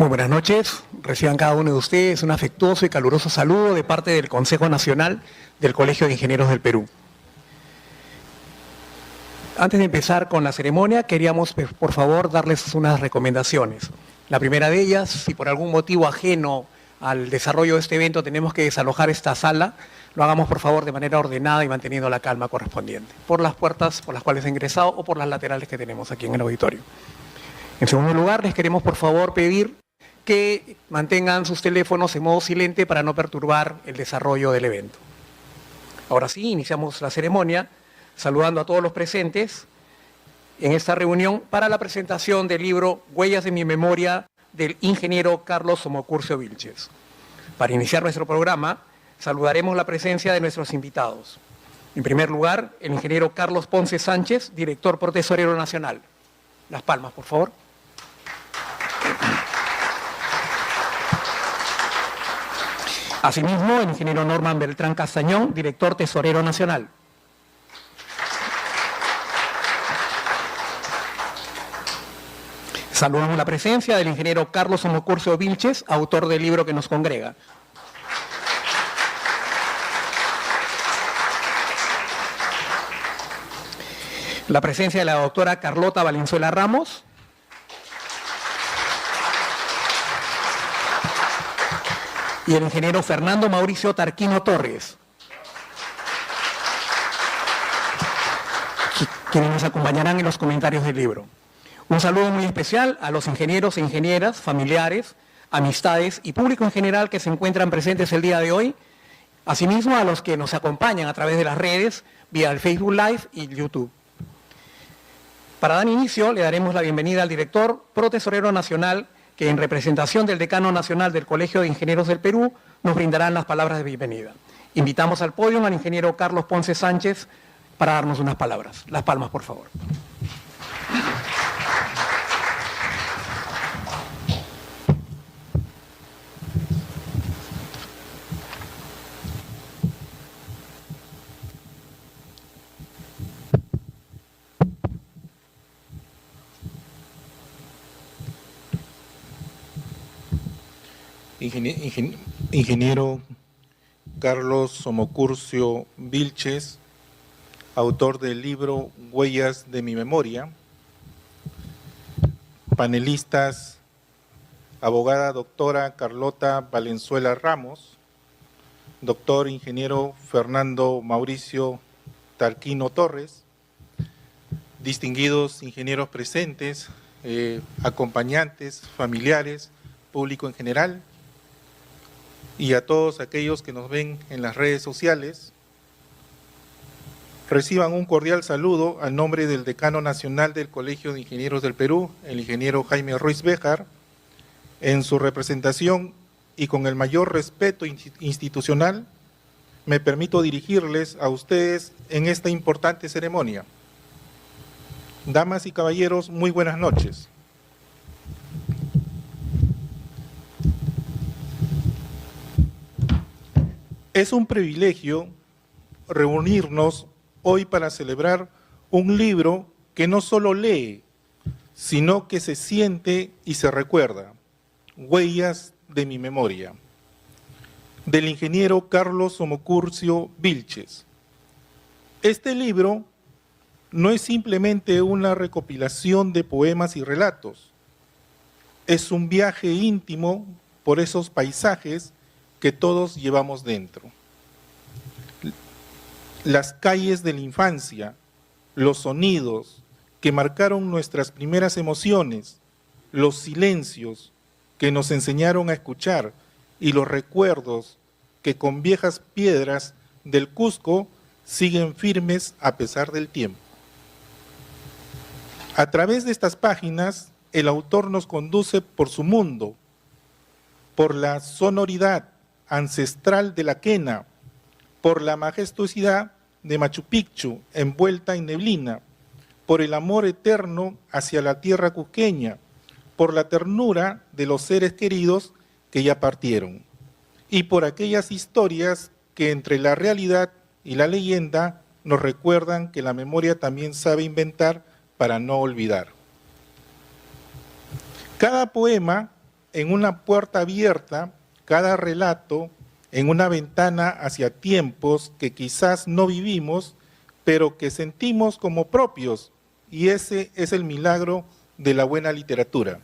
Muy buenas noches. Reciban cada uno de ustedes un afectuoso y caluroso saludo de parte del Consejo Nacional del Colegio de Ingenieros del Perú. Antes de empezar con la ceremonia, queríamos, por favor, darles unas recomendaciones. La primera de ellas, si por algún motivo ajeno al desarrollo de este evento tenemos que desalojar esta sala, lo hagamos, por favor, de manera ordenada y manteniendo la calma correspondiente, por las puertas por las cuales ha ingresado o por las laterales que tenemos aquí en el auditorio. En segundo lugar, les queremos, por favor, pedir que mantengan sus teléfonos en modo silente para no perturbar el desarrollo del evento. Ahora sí, iniciamos la ceremonia saludando a todos los presentes en esta reunión para la presentación del libro Huellas de mi memoria del ingeniero Carlos Somocurcio Vilches. Para iniciar nuestro programa, saludaremos la presencia de nuestros invitados. En primer lugar, el ingeniero Carlos Ponce Sánchez, director por Tesorero Nacional. Las palmas, por favor. Asimismo, el ingeniero Norman Beltrán Castañón, director Tesorero Nacional. Saludamos la presencia del ingeniero Carlos Somocurcio Vilches, autor del libro que nos congrega. La presencia de la doctora Carlota Valenzuela Ramos. Y el ingeniero Fernando Mauricio Tarquino Torres, quienes nos acompañarán en los comentarios del libro. Un saludo muy especial a los ingenieros e ingenieras, familiares, amistades y público en general que se encuentran presentes el día de hoy, asimismo a los que nos acompañan a través de las redes, vía el Facebook Live y YouTube. Para dar inicio, le daremos la bienvenida al director Protesorero Nacional, que en representación del Decano Nacional del Colegio de Ingenieros del Perú nos brindarán las palabras de bienvenida. Invitamos al podio al ingeniero Carlos Ponce Sánchez para darnos unas palabras. Las palmas, por favor. Ingeniero Carlos Somocurcio Vilches, autor del libro Huellas de mi memoria, panelistas, abogada doctora Carlota Valenzuela Ramos, doctor ingeniero Fernando Mauricio Tarquino Torres, distinguidos ingenieros presentes, acompañantes, familiares, público en general, y a todos aquellos que nos ven en las redes sociales, reciban un cordial saludo al nombre del Decano Nacional del Colegio de Ingenieros del Perú, el ingeniero Jaime Ruiz Béjar, en su representación y con el mayor respeto institucional, me permito dirigirles a ustedes en esta importante ceremonia. Damas y caballeros, muy buenas noches. Es un privilegio reunirnos hoy para celebrar un libro que no solo lee, sino que se siente y se recuerda. Huellas de mi memoria, del ingeniero Carlos Somocurcio Vilches. Este libro no es simplemente una recopilación de poemas y relatos, es un viaje íntimo por esos paisajes que todos llevamos dentro. Las calles de la infancia, los sonidos que marcaron nuestras primeras emociones, los silencios que nos enseñaron a escuchar y los recuerdos que con viejas piedras del Cusco siguen firmes a pesar del tiempo. A través de estas páginas, el autor nos conduce por su mundo, por la sonoridad ancestral de la quena, por la majestuosidad de Machu Picchu envuelta en neblina, por el amor eterno hacia la tierra cusqueña, por la ternura de los seres queridos que ya partieron, y por aquellas historias que entre la realidad y la leyenda nos recuerdan que la memoria también sabe inventar para no olvidar. Cada poema en una puerta abierta cada relato en una ventana hacia tiempos que quizás no vivimos, pero que sentimos como propios, y ese es el milagro de la buena literatura.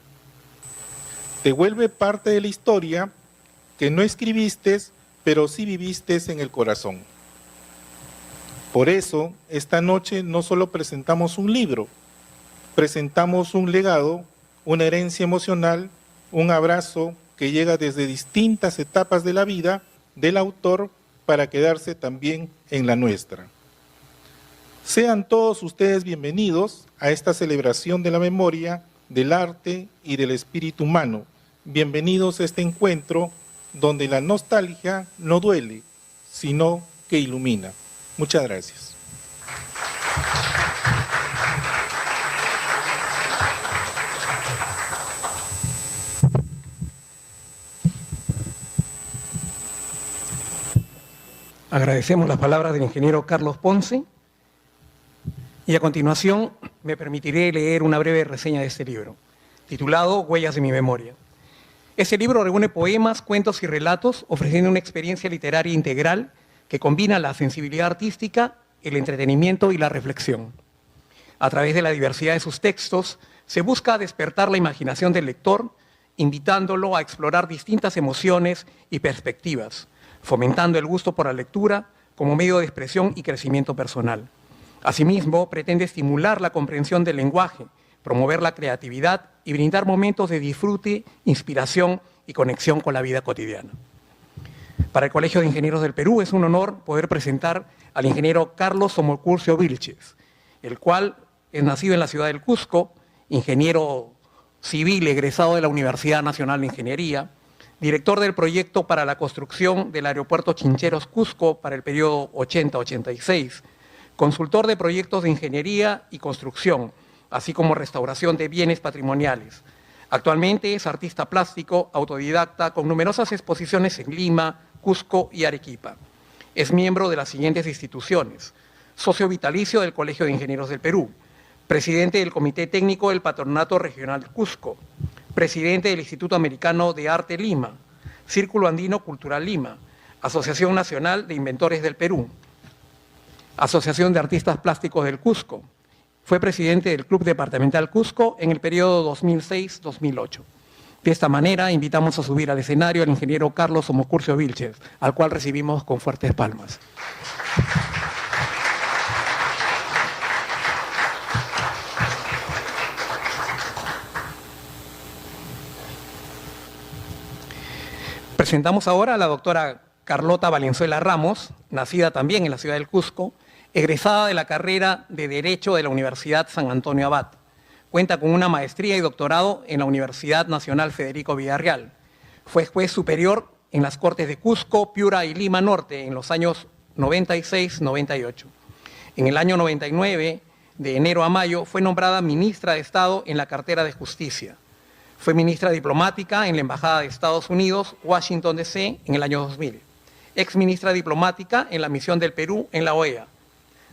Te vuelve parte de la historia que no escribiste, pero sí viviste en el corazón. Por eso, esta noche no solo presentamos un libro, presentamos un legado, una herencia emocional, un abrazo que llega desde distintas etapas de la vida del autor para quedarse también en la nuestra. Sean todos ustedes bienvenidos a esta celebración de la memoria, del arte y del espíritu humano. Bienvenidos a este encuentro donde la nostalgia no duele, sino que ilumina. Muchas gracias. Agradecemos las palabras del ingeniero Carlos Ponce y a continuación me permitiré leer una breve reseña de este libro, titulado Huellas de mi memoria. Este libro reúne poemas, cuentos y relatos ofreciendo una experiencia literaria integral que combina la sensibilidad artística, el entretenimiento y la reflexión. A través de la diversidad de sus textos se busca despertar la imaginación del lector, invitándolo a explorar distintas emociones y perspectivas, fomentando el gusto por la lectura como medio de expresión y crecimiento personal. Asimismo, pretende estimular la comprensión del lenguaje, promover la creatividad y brindar momentos de disfrute, inspiración y conexión con la vida cotidiana. Para el Colegio de Ingenieros del Perú es un honor poder presentar al ingeniero Carlos Somocurcio Vilches, el cual es nacido en la ciudad del Cusco, ingeniero civil egresado de la Universidad Nacional de Ingeniería, director del proyecto para la construcción del aeropuerto Chincheros Cusco para el periodo 80-86, consultor de proyectos de ingeniería y construcción, así como restauración de bienes patrimoniales. Actualmente es artista plástico, autodidacta, con numerosas exposiciones en Lima, Cusco y Arequipa. Es miembro de las siguientes instituciones: socio vitalicio del Colegio de Ingenieros del Perú, presidente del Comité Técnico del Patronato Regional Cusco, presidente del Instituto Americano de Arte Lima, Círculo Andino Cultural Lima, Asociación Nacional de Inventores del Perú, Asociación de Artistas Plásticos del Cusco. Fue presidente del Club Departamental Cusco en el periodo 2006-2008. De esta manera, invitamos a subir al escenario al ingeniero Carlos Somocurcio Vilches, al cual recibimos con fuertes palmas. Presentamos ahora a la doctora Carlota Valenzuela Ramos, nacida también en la ciudad del Cusco, egresada de la carrera de Derecho de la Universidad San Antonio Abad. Cuenta con una maestría y doctorado en la Universidad Nacional Federico Villarreal. Fue juez superior en las Cortes de Cusco, Piura y Lima Norte en los años 96-98. En el año 99, de enero a mayo, fue nombrada ministra de Estado en la cartera de Justicia. Fue ministra diplomática en la Embajada de Estados Unidos, Washington, D.C., en el año 2000. Ex ministra diplomática en la misión del Perú en la OEA.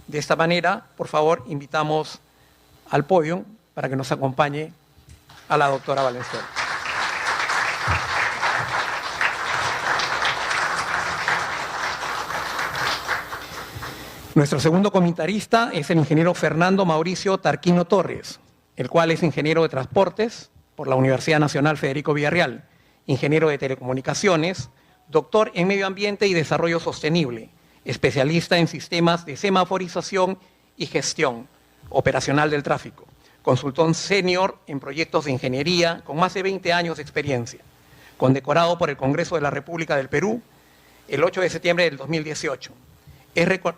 De esta manera, por favor, invitamos al podio para que nos acompañe a la doctora Valenzuela. Nuestro segundo comentarista es el ingeniero Fernando Mauricio Tarquino Torres, el cual es ingeniero de transportes por la Universidad Nacional Federico Villarreal, ingeniero de telecomunicaciones, doctor en medio ambiente y desarrollo sostenible, especialista en sistemas de semaforización y gestión operacional del tráfico, consultor senior en proyectos de ingeniería con más de 20 años de experiencia, condecorado por el Congreso de la República del Perú el 8 de septiembre del 2018.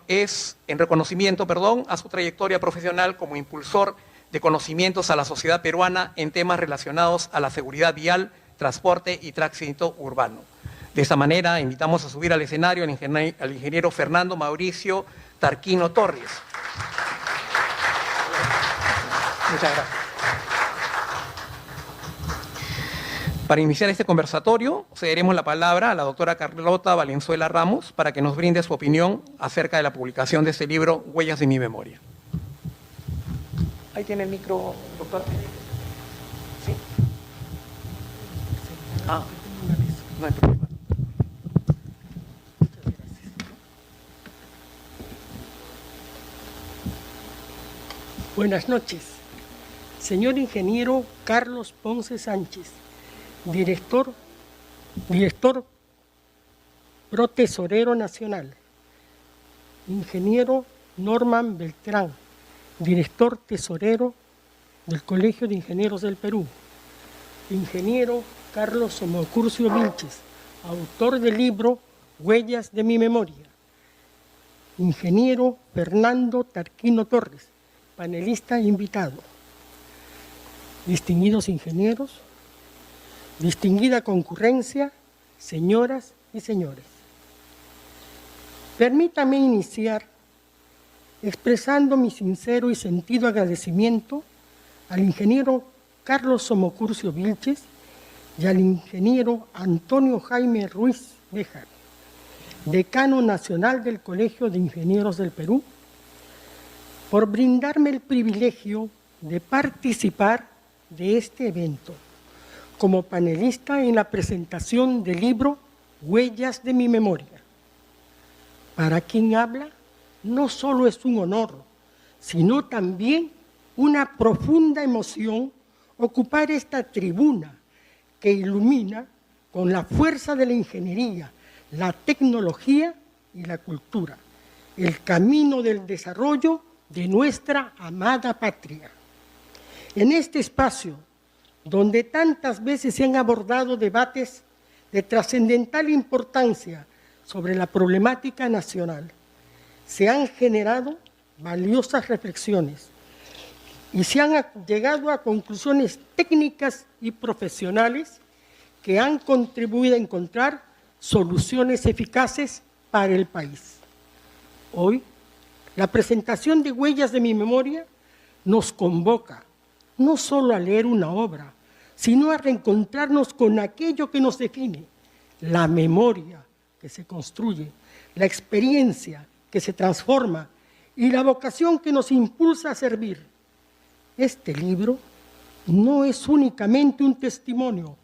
Es en reconocimiento a su trayectoria profesional como impulsor de conocimientos a la sociedad peruana en temas relacionados a la seguridad vial, transporte y tránsito urbano. De esta manera, invitamos a subir al escenario al ingeniero Fernando Mauricio Tarquino Torres. Muchas gracias. Para iniciar este conversatorio, cederemos la palabra a la doctora Carlota Valenzuela Ramos para que nos brinde su opinión acerca de la publicación de este libro, Huellas de mi memoria. Ahí tiene el micro, doctor. ¿Sí? Ah, no hay problema. Buenas noches, señor ingeniero Carlos Ponce Sánchez, director protesorero nacional. Ingeniero Norman Beltrán, director tesorero del Colegio de Ingenieros del Perú. Ingeniero Carlos Somocurcio Vilches, autor del libro Huellas de mi memoria. Ingeniero Fernando Tarquino Torres, panelista invitado. Distinguidos ingenieros, distinguida concurrencia, señoras y señores. Permítame iniciar expresando mi sincero y sentido agradecimiento al ingeniero Carlos Somocurcio Vilches y al ingeniero Antonio Jaime Ruiz Béjar, decano nacional del Colegio de Ingenieros del Perú, por brindarme el privilegio de participar de este evento como panelista en la presentación del libro Huellas de mi memoria. Para quien habla, no solo es un honor, sino también una profunda emoción ocupar esta tribuna que ilumina con la fuerza de la ingeniería, la tecnología y la cultura, el camino del desarrollo de nuestra amada patria. En este espacio, donde tantas veces se han abordado debates de trascendental importancia sobre la problemática nacional, se han generado valiosas reflexiones y se han llegado a conclusiones técnicas y profesionales que han contribuido a encontrar soluciones eficaces para el país. Hoy, la presentación de Huellas de mi memoria nos convoca no solo a leer una obra, sino a reencontrarnos con aquello que nos define, la memoria que se construye, la experiencia que se transforma y la vocación que nos impulsa a servir. Este libro no es únicamente un testimonio,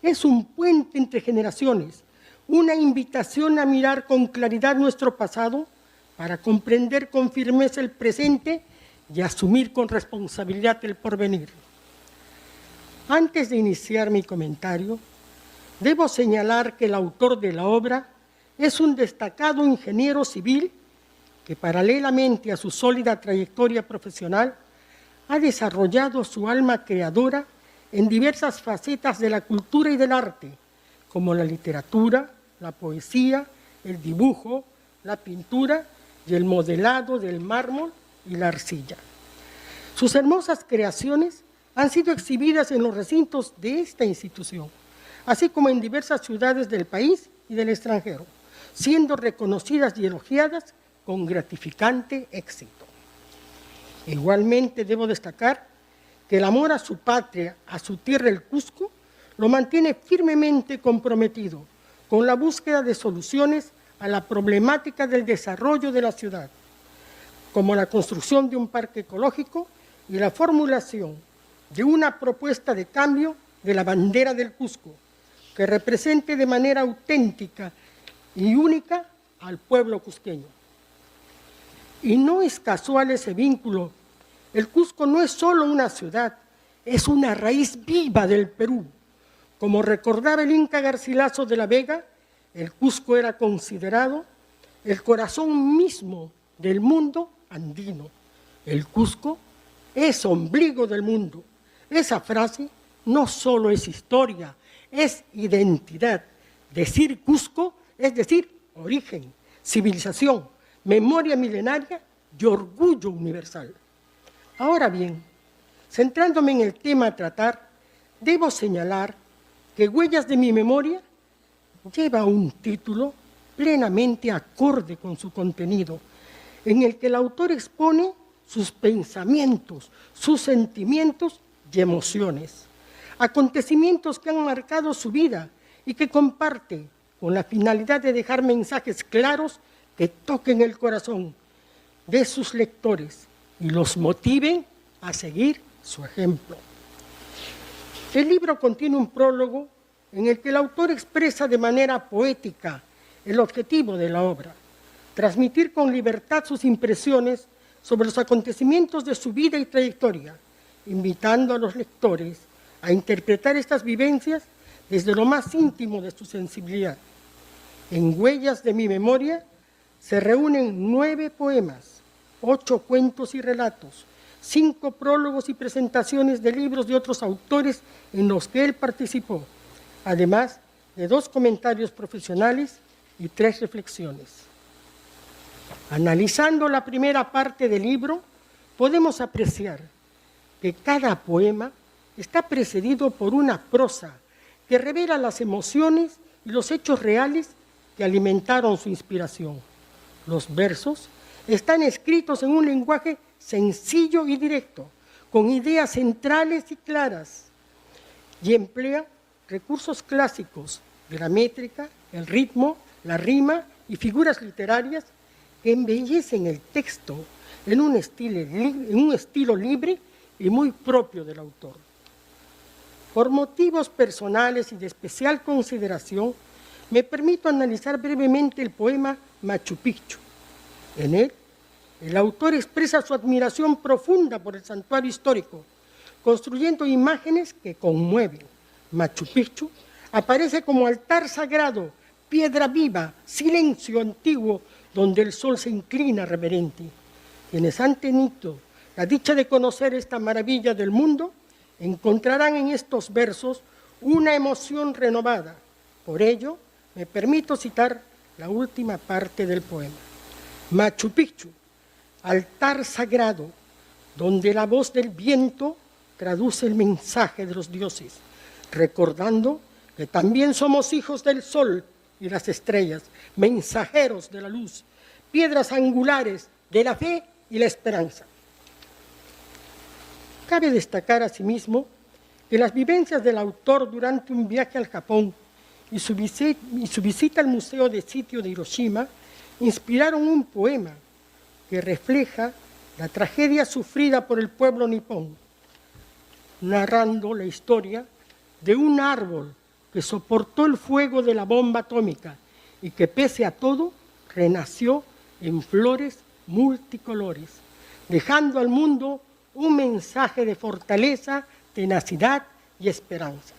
es un puente entre generaciones, una invitación a mirar con claridad nuestro pasado para comprender con firmeza el presente y asumir con responsabilidad el porvenir. Antes de iniciar mi comentario, debo señalar que el autor de la obra es un destacado ingeniero civil que, paralelamente a su sólida trayectoria profesional, ha desarrollado su alma creadora en diversas facetas de la cultura y del arte, como la literatura, la poesía, el dibujo, la pintura y el modelado del mármol y la arcilla. Sus hermosas creaciones han sido exhibidas en los recintos de esta institución, así como en diversas ciudades del país y del extranjero, siendo reconocidas y elogiadas con gratificante éxito. Igualmente debo destacar que el amor a su patria, a su tierra, el Cusco, lo mantiene firmemente comprometido con la búsqueda de soluciones a la problemática del desarrollo de la ciudad, como la construcción de un parque ecológico y la formulación de una propuesta de cambio de la bandera del Cusco, que represente de manera auténtica y única al pueblo cusqueño. Y no es casual ese vínculo. El Cusco no es solo una ciudad, es una raíz viva del Perú. Como recordaba el Inca Garcilaso de la Vega, el Cusco era considerado el corazón mismo del mundo andino. El Cusco es ombligo del mundo. Esa frase no solo es historia, es identidad. Decir Cusco es decir origen, civilización, memoria milenaria y orgullo universal. Ahora bien, centrándome en el tema a tratar, debo señalar que Huellas de mi memoria lleva un título plenamente acorde con su contenido, en el que el autor expone sus pensamientos, sus sentimientos y emociones, acontecimientos que han marcado su vida y que comparte con la finalidad de dejar mensajes claros que toquen el corazón de sus lectores y los motiven a seguir su ejemplo. El libro contiene un prólogo en el que el autor expresa de manera poética el objetivo de la obra, transmitir con libertad sus impresiones sobre los acontecimientos de su vida y trayectoria, invitando a los lectores a interpretar estas vivencias desde lo más íntimo de su sensibilidad. En Huellas de mi memoria se reúnen 9 poemas, 8 cuentos y relatos, 5 prólogos y presentaciones de libros de otros autores en los que él participó, además de 2 comentarios profesionales y 3 reflexiones. Analizando la primera parte del libro, podemos apreciar que cada poema está precedido por una prosa que revela las emociones y los hechos reales que alimentaron su inspiración. Los versos están escritos en un lenguaje sencillo y directo, con ideas centrales y claras, y emplea recursos clásicos de la métrica, el ritmo, la rima y figuras literarias que embellecen el texto en un estilo libre y muy propio del autor. Por motivos personales y de especial consideración, me permito analizar brevemente el poema Machu Picchu. En él, el autor expresa su admiración profunda por el santuario histórico, construyendo imágenes que conmueven. Machu Picchu aparece como altar sagrado, piedra viva, silencio antiguo, donde el sol se inclina reverente. Quienes han tenido la dicha de conocer esta maravilla del mundo, encontrarán en estos versos una emoción renovada. Por ello, me permito citar la última parte del poema. Machu Picchu, altar sagrado, donde la voz del viento traduce el mensaje de los dioses, recordando que también somos hijos del sol y las estrellas, mensajeros de la luz, piedras angulares de la fe y la esperanza. Cabe destacar asimismo que las vivencias del autor durante un viaje al Japón y su visita al Museo de Sitio de Hiroshima inspiraron un poema que refleja la tragedia sufrida por el pueblo nipón, narrando la historia de un árbol que soportó el fuego de la bomba atómica y que pese a todo renació en flores multicolores, dejando al mundo un mensaje de fortaleza, tenacidad y esperanza.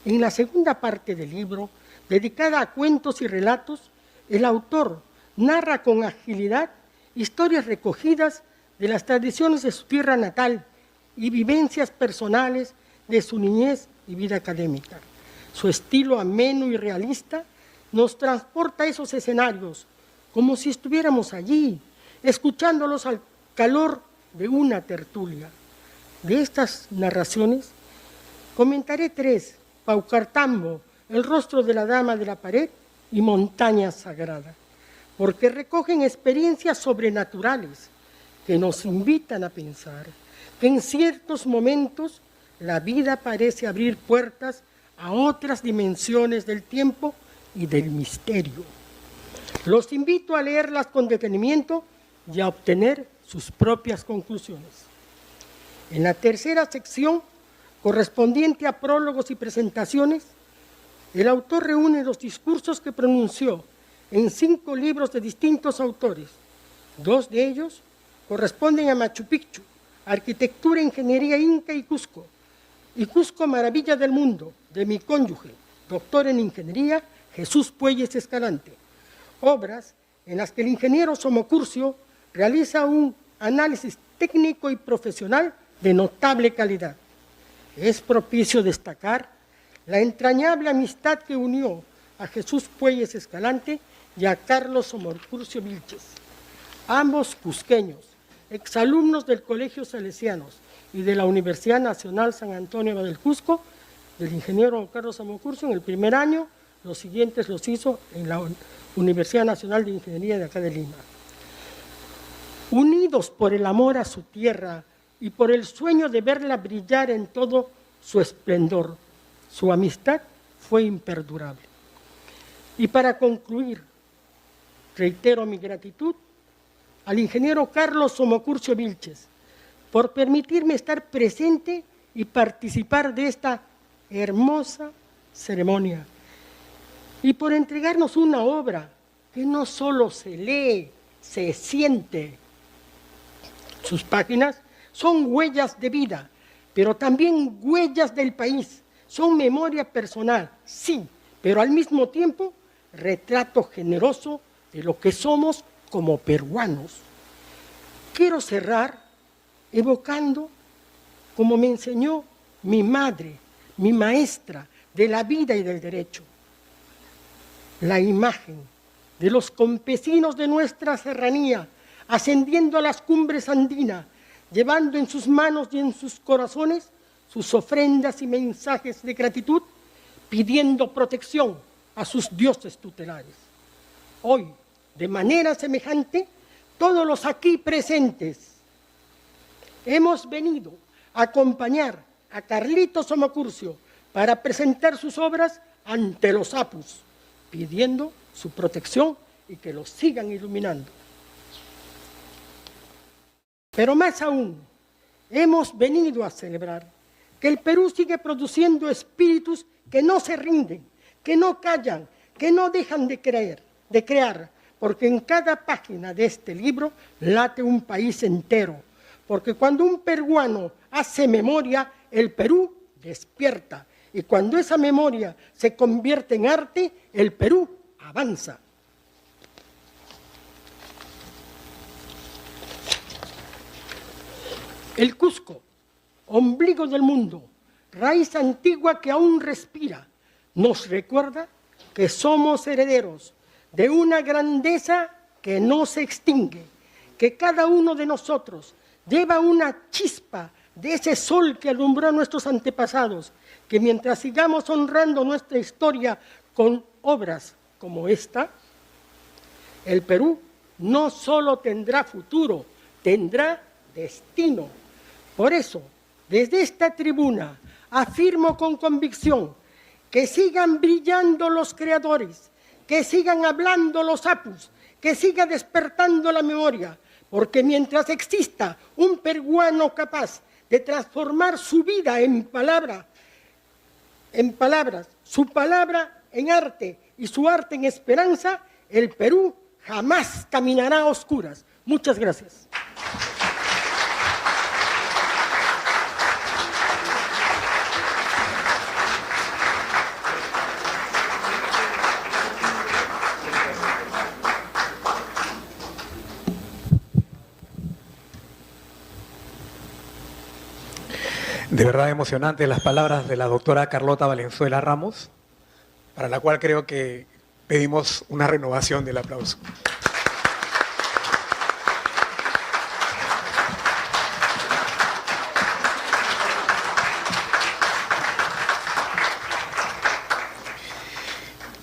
En la segunda parte del libro, dedicada a cuentos y relatos, el autor narra con agilidad historias recogidas de las tradiciones de su tierra natal y vivencias personales de su niñez y vida académica. Su estilo ameno y realista nos transporta a esos escenarios como si estuviéramos allí, escuchándolos al calor de una tertulia. De estas narraciones comentaré 3: Paucartambo, el rostro de la dama de la pared, y Montaña Sagrada, porque recogen experiencias sobrenaturales que nos invitan a pensar que en ciertos momentos la vida parece abrir puertas a otras dimensiones del tiempo y del misterio. Los invito a leerlas con detenimiento y a obtener sus propias conclusiones. En la tercera sección, correspondiente a prólogos y presentaciones, el autor reúne los discursos que pronunció en 5 libros de distintos autores. 2 de ellos corresponden a Machu Picchu, Arquitectura, Ingeniería Inca y Cusco Maravilla del Mundo, de mi cónyuge, doctor en Ingeniería, Jesús Puelles Escalante. Obras en las que el ingeniero Somocurcio realiza un análisis técnico y profesional de notable calidad. Es propicio destacar la entrañable amistad que unió a Jesús Puelles Escalante y a Carlos Somocurcio Vilches, ambos cusqueños, exalumnos del Colegio Salesianos y de la Universidad Nacional San Antonio del Cusco, del ingeniero Carlos Somocurcio en el primer año. Los siguientes los hizo en la Universidad Nacional de Ingeniería de acá de Lima. Unidos por el amor a su tierra y por el sueño de verla brillar en todo su esplendor, su amistad fue imperdurable. Y para concluir, reitero mi gratitud al ingeniero Carlos Somocurcio Vilches por permitirme estar presente y participar de esta hermosa ceremonia y por entregarnos una obra que no solo se lee, se siente. Sus páginas son huellas de vida, pero también huellas del país. Son memoria personal, sí, pero al mismo tiempo retrato generoso de lo que somos como peruanos. Quiero cerrar evocando, como me enseñó mi madre, mi maestra de la vida y del derecho, la imagen de los campesinos de nuestra serranía ascendiendo a las cumbres andinas, llevando en sus manos y en sus corazones sus ofrendas y mensajes de gratitud, pidiendo protección a sus dioses tutelares. Hoy, de manera semejante, todos los aquí presentes hemos venido a acompañar a Carlitos Somocurcio para presentar sus obras ante los apus, pidiendo su protección y que los sigan iluminando. Pero más aún, hemos venido a celebrar que el Perú sigue produciendo espíritus que no se rinden, que no callan, que no dejan de crear, porque en cada página de este libro late un país entero, porque cuando un peruano hace memoria, el Perú despierta, y cuando esa memoria se convierte en arte, el Perú avanza. El Cusco, ombligo del mundo, raíz antigua que aún respira, nos recuerda que somos herederos de una grandeza que no se extingue, que cada uno de nosotros lleva una chispa de ese sol que alumbró a nuestros antepasados, que mientras sigamos honrando nuestra historia con obras como esta, el Perú no solo tendrá futuro, tendrá destino. Por eso, desde esta tribuna, afirmo con convicción que sigan brillando los creadores, que sigan hablando los apus, que siga despertando la memoria, porque mientras exista un peruano capaz de transformar su vida en palabras, su palabra en arte y su arte en esperanza, el Perú jamás caminará a oscuras. Muchas gracias. De verdad emocionantes las palabras de la doctora Carlota Valenzuela Ramos, para la cual creo que pedimos una renovación del aplauso.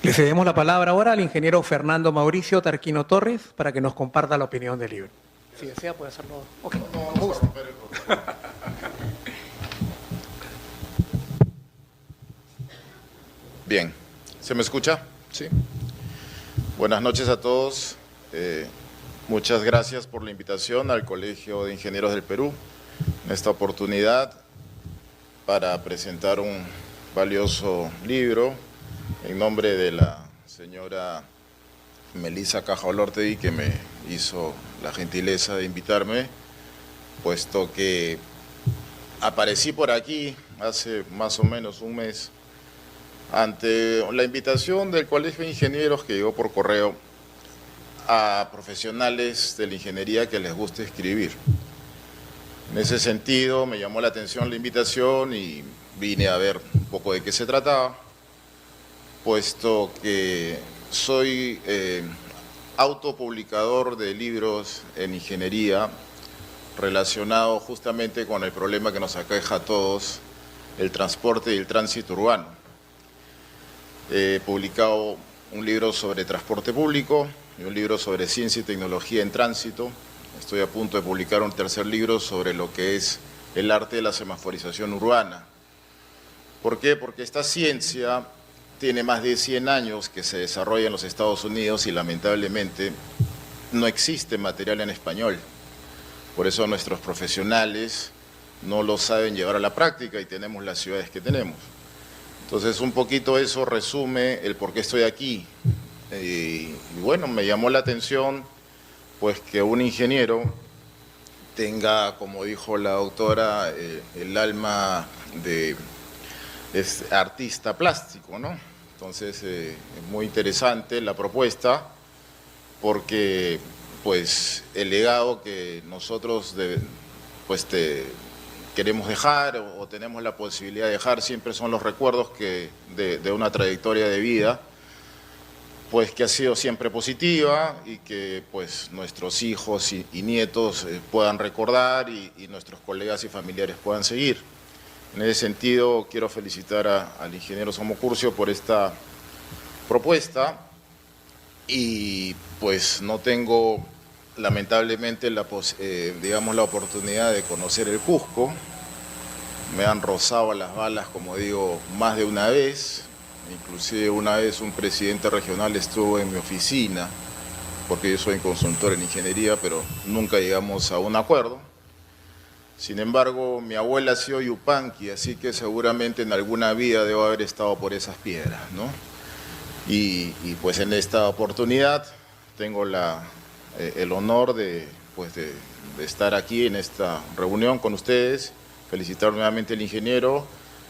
Le cedemos la palabra ahora al ingeniero Fernando Mauricio Tarquino Torres para que nos comparta la opinión del libro. Si desea puede hacerlo. Ok, me gusta. Bien, ¿se me escucha? Sí. Buenas noches a todos. Muchas gracias por la invitación al Colegio de Ingenieros del Perú en esta oportunidad para presentar un valioso libro en nombre de la señora Melissa Cajaolortegui, que me hizo la gentileza de invitarme, puesto que aparecí por aquí hace más o menos un mes ante la invitación del Colegio de Ingenieros que llegó por correo a profesionales de la ingeniería que les gusta escribir. En ese sentido me llamó la atención la invitación y vine a ver un poco de qué se trataba, puesto que soy autopublicador de libros en ingeniería relacionado justamente con el problema que nos aqueja a todos, el transporte y el tránsito urbano. He publicado un libro sobre transporte público y un libro sobre ciencia y tecnología en tránsito. Estoy a punto de publicar un tercer libro sobre lo que es el arte de la semaforización urbana. ¿Por qué? Porque esta ciencia tiene más de 100 años que se desarrolla en los Estados Unidos y lamentablemente no existe material en español. Por eso nuestros profesionales no lo saben llevar a la práctica y tenemos las ciudades que tenemos. Entonces, un poquito eso resume el por qué estoy aquí. Y bueno, me llamó la atención pues que un ingeniero tenga, como dijo la doctora, el alma de artista plástico, ¿no? Entonces, es muy interesante la propuesta porque pues el legado que nosotros queremos dejar o tenemos la posibilidad de dejar siempre son los recuerdos de una trayectoria de vida pues que ha sido siempre positiva y que pues nuestros hijos y nietos puedan recordar y nuestros colegas y familiares puedan seguir. En ese sentido quiero felicitar al ingeniero Somocurcio por esta propuesta y pues no tengo lamentablemente la oportunidad de conocer el Cusco. Me han rozado las balas, como digo, más de una vez. Inclusive una vez un presidente regional estuvo en mi oficina, porque yo soy consultor en ingeniería, pero nunca llegamos a un acuerdo. Sin embargo, mi abuela ha sido yupanqui, así que seguramente en alguna vida debo haber estado por esas piedras, ¿no? Y pues en esta oportunidad tengo el honor de estar aquí en esta reunión con ustedes, felicitar nuevamente al ingeniero.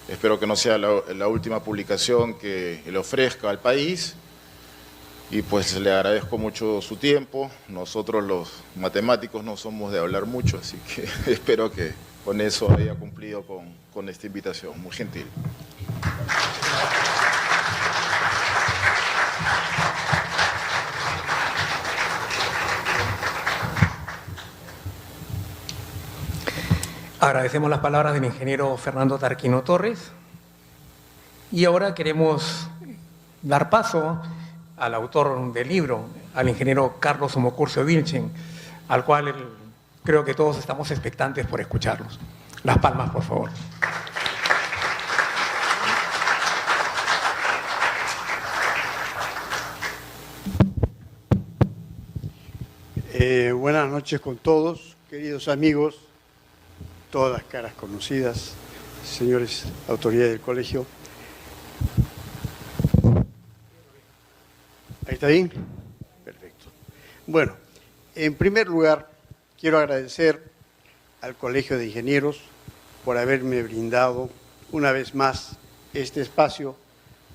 Espero que no sea la última publicación que le ofrezca al país y pues le agradezco mucho su tiempo. Nosotros los matemáticos no somos de hablar mucho, así que espero que con eso haya cumplido con esta invitación. Muy gentil. Agradecemos las palabras del ingeniero Fernando Tarquino Torres y ahora queremos dar paso al autor del libro, al ingeniero Carlos Somocurcio Vilches, al cual creo que todos estamos expectantes por escucharlos. Las palmas, por favor. Buenas noches con todos, queridos amigos, todas las caras conocidas, señores autoridades del colegio. ¿Ahí está bien? Perfecto. Bueno, en primer lugar, quiero agradecer al Colegio de Ingenieros por haberme brindado una vez más este espacio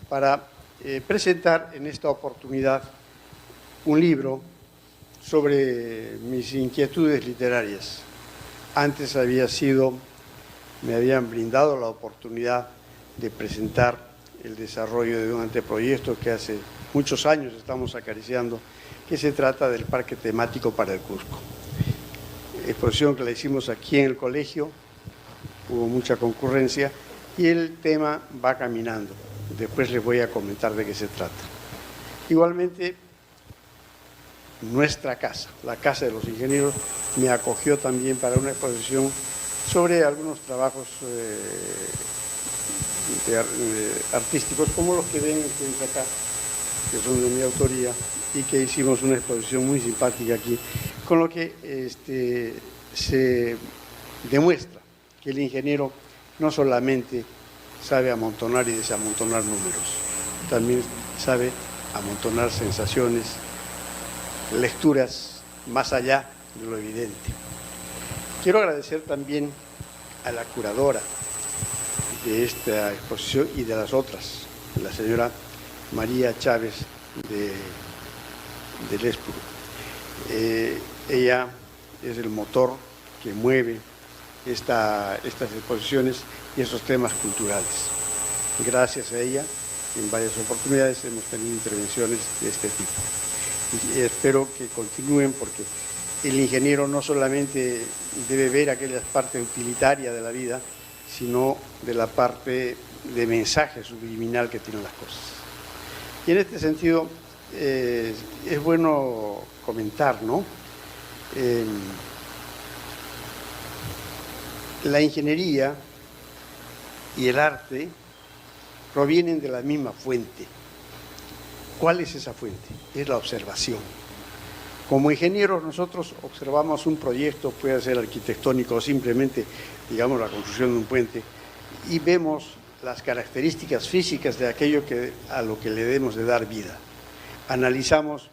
para presentar en esta oportunidad un libro sobre mis inquietudes literarias. Antes me habían brindado la oportunidad de presentar el desarrollo de un anteproyecto que hace muchos años estamos acariciando, que se trata del Parque Temático para el Cusco. Exposición que la hicimos aquí en el colegio, hubo mucha concurrencia y el tema va caminando. Después les voy a comentar de qué se trata. Igualmente, nuestra casa, la Casa de los Ingenieros, me acogió también para una exposición sobre algunos trabajos artísticos, como los que ven ustedes acá, que son de mi autoría, y que hicimos una exposición muy simpática aquí, con lo que se demuestra que el ingeniero no solamente sabe amontonar y desamontonar números, también sabe amontonar sensaciones, lecturas más allá de lo evidente. Quiero agradecer también a la curadora de esta exposición y de las otras, la señora María Chávez del Espuro. Ella es el motor que mueve estas exposiciones y esos temas culturales. Gracias a ella, en varias oportunidades hemos tenido intervenciones de este tipo. Y espero que continúen, porque el ingeniero no solamente debe ver aquellas partes utilitarias de la vida, sino de la parte de mensaje subliminal que tienen las cosas. Y en este sentido es bueno comentar, ¿no? La ingeniería y el arte provienen de la misma fuente. ¿Cuál es esa fuente? Es la observación. Como ingenieros nosotros observamos un proyecto, puede ser arquitectónico o simplemente, digamos, la construcción de un puente, y vemos las características físicas de aquello a lo que le debemos de dar vida. Analizamos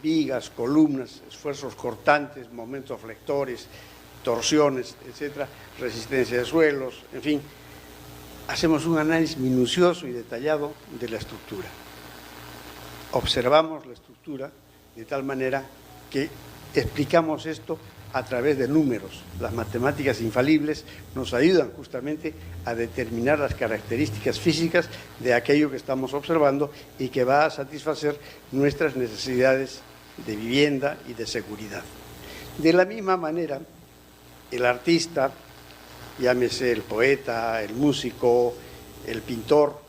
vigas, columnas, esfuerzos cortantes, momentos flectores, torsiones, etcétera, resistencia de suelos, en fin. Hacemos un análisis minucioso y detallado de la estructura. Observamos la estructura de tal manera que explicamos esto a través de números. Las matemáticas infalibles nos ayudan justamente a determinar las características físicas de aquello que estamos observando y que va a satisfacer nuestras necesidades de vivienda y de seguridad. De la misma manera, el artista, llámese el poeta, el músico, el pintor,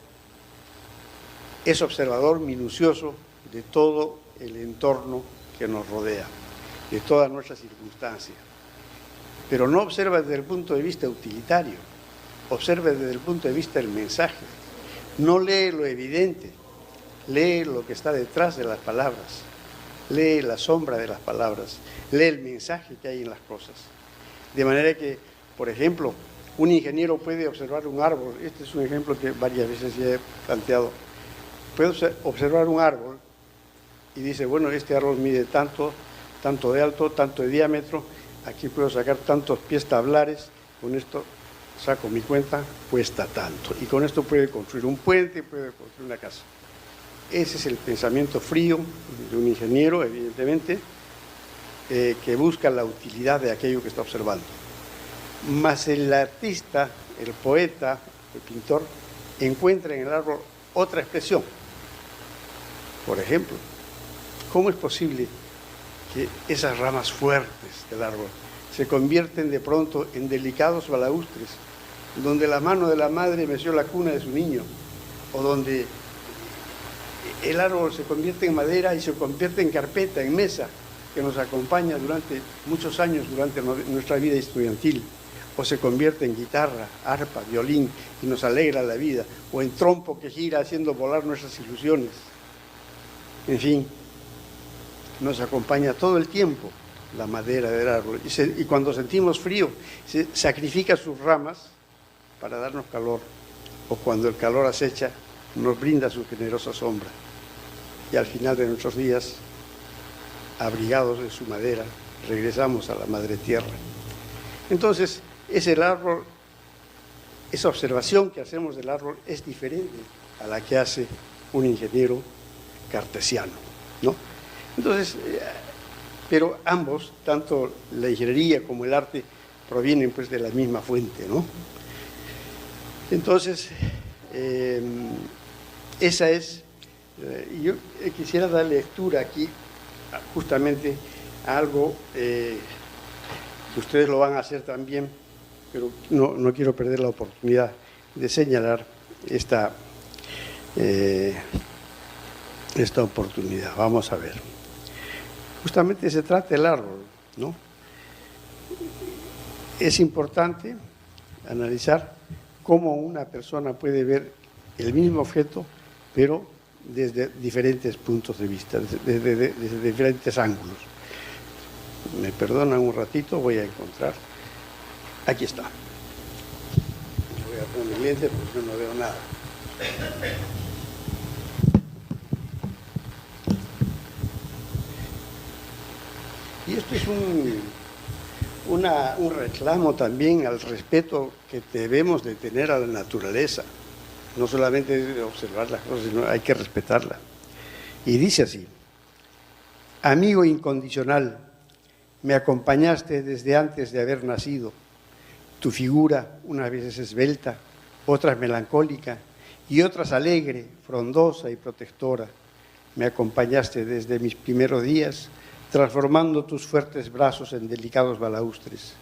es observador minucioso de todo el entorno que nos rodea, de todas nuestras circunstancias. Pero no observa desde el punto de vista utilitario, observa desde el punto de vista del mensaje. No lee lo evidente, lee lo que está detrás de las palabras, lee la sombra de las palabras, lee el mensaje que hay en las cosas. De manera que, por ejemplo, un ingeniero puede observar un árbol, este es un ejemplo que varias veces ya he planteado, puede observar un árbol y dice, bueno, este árbol mide tanto de alto, tanto de diámetro, aquí puedo sacar tantos pies tablares, con esto saco mi cuenta, cuesta tanto. Y con esto puede construir un puente, puede construir una casa. Ese es el pensamiento frío de un ingeniero, evidentemente, que busca la utilidad de aquello que está observando. Mas el artista, el poeta, el pintor, encuentra en el árbol otra expresión. Por ejemplo, ¿cómo es posible que esas ramas fuertes del árbol se convierten de pronto en delicados balaustres, donde la mano de la madre meció la cuna de su niño, o donde el árbol se convierte en madera y se convierte en carpeta, en mesa, que nos acompaña durante muchos años, durante nuestra vida estudiantil, o se convierte en guitarra, arpa, violín, y nos alegra la vida, o en trompo que gira haciendo volar nuestras ilusiones. En fin, nos acompaña todo el tiempo la madera del árbol. Y cuando sentimos frío, se sacrifica sus ramas para darnos calor, o cuando el calor acecha, nos brinda su generosa sombra. Y al final de nuestros días, abrigados de su madera, regresamos a la madre tierra. Entonces, el árbol, esa observación que hacemos del árbol es diferente a la que hace un ingeniero cartesiano, ¿no? Entonces, pero ambos, tanto la ingeniería como el arte, provienen pues de la misma fuente, ¿no? Entonces, esa es, yo quisiera dar lectura aquí justamente a algo que ustedes lo van a hacer también, pero no quiero perder la oportunidad de señalar esta oportunidad. Vamos a ver. Justamente se trata del árbol, ¿no? Es importante analizar cómo una persona puede ver el mismo objeto, pero desde diferentes puntos de vista, desde diferentes ángulos. Me perdonan un ratito, voy a encontrar. Aquí está. Voy a poner mi lente porque yo no veo nada. Y esto es un reclamo también al respeto que debemos de tener a la naturaleza. No solamente observar las cosas, sino hay que respetarla. Y dice así: amigo incondicional, me acompañaste desde antes de haber nacido. Tu figura unas veces esbelta, otras melancólica y otras alegre, frondosa y protectora. Me acompañaste desde mis primeros días, transformando tus fuertes brazos en delicados balaustres,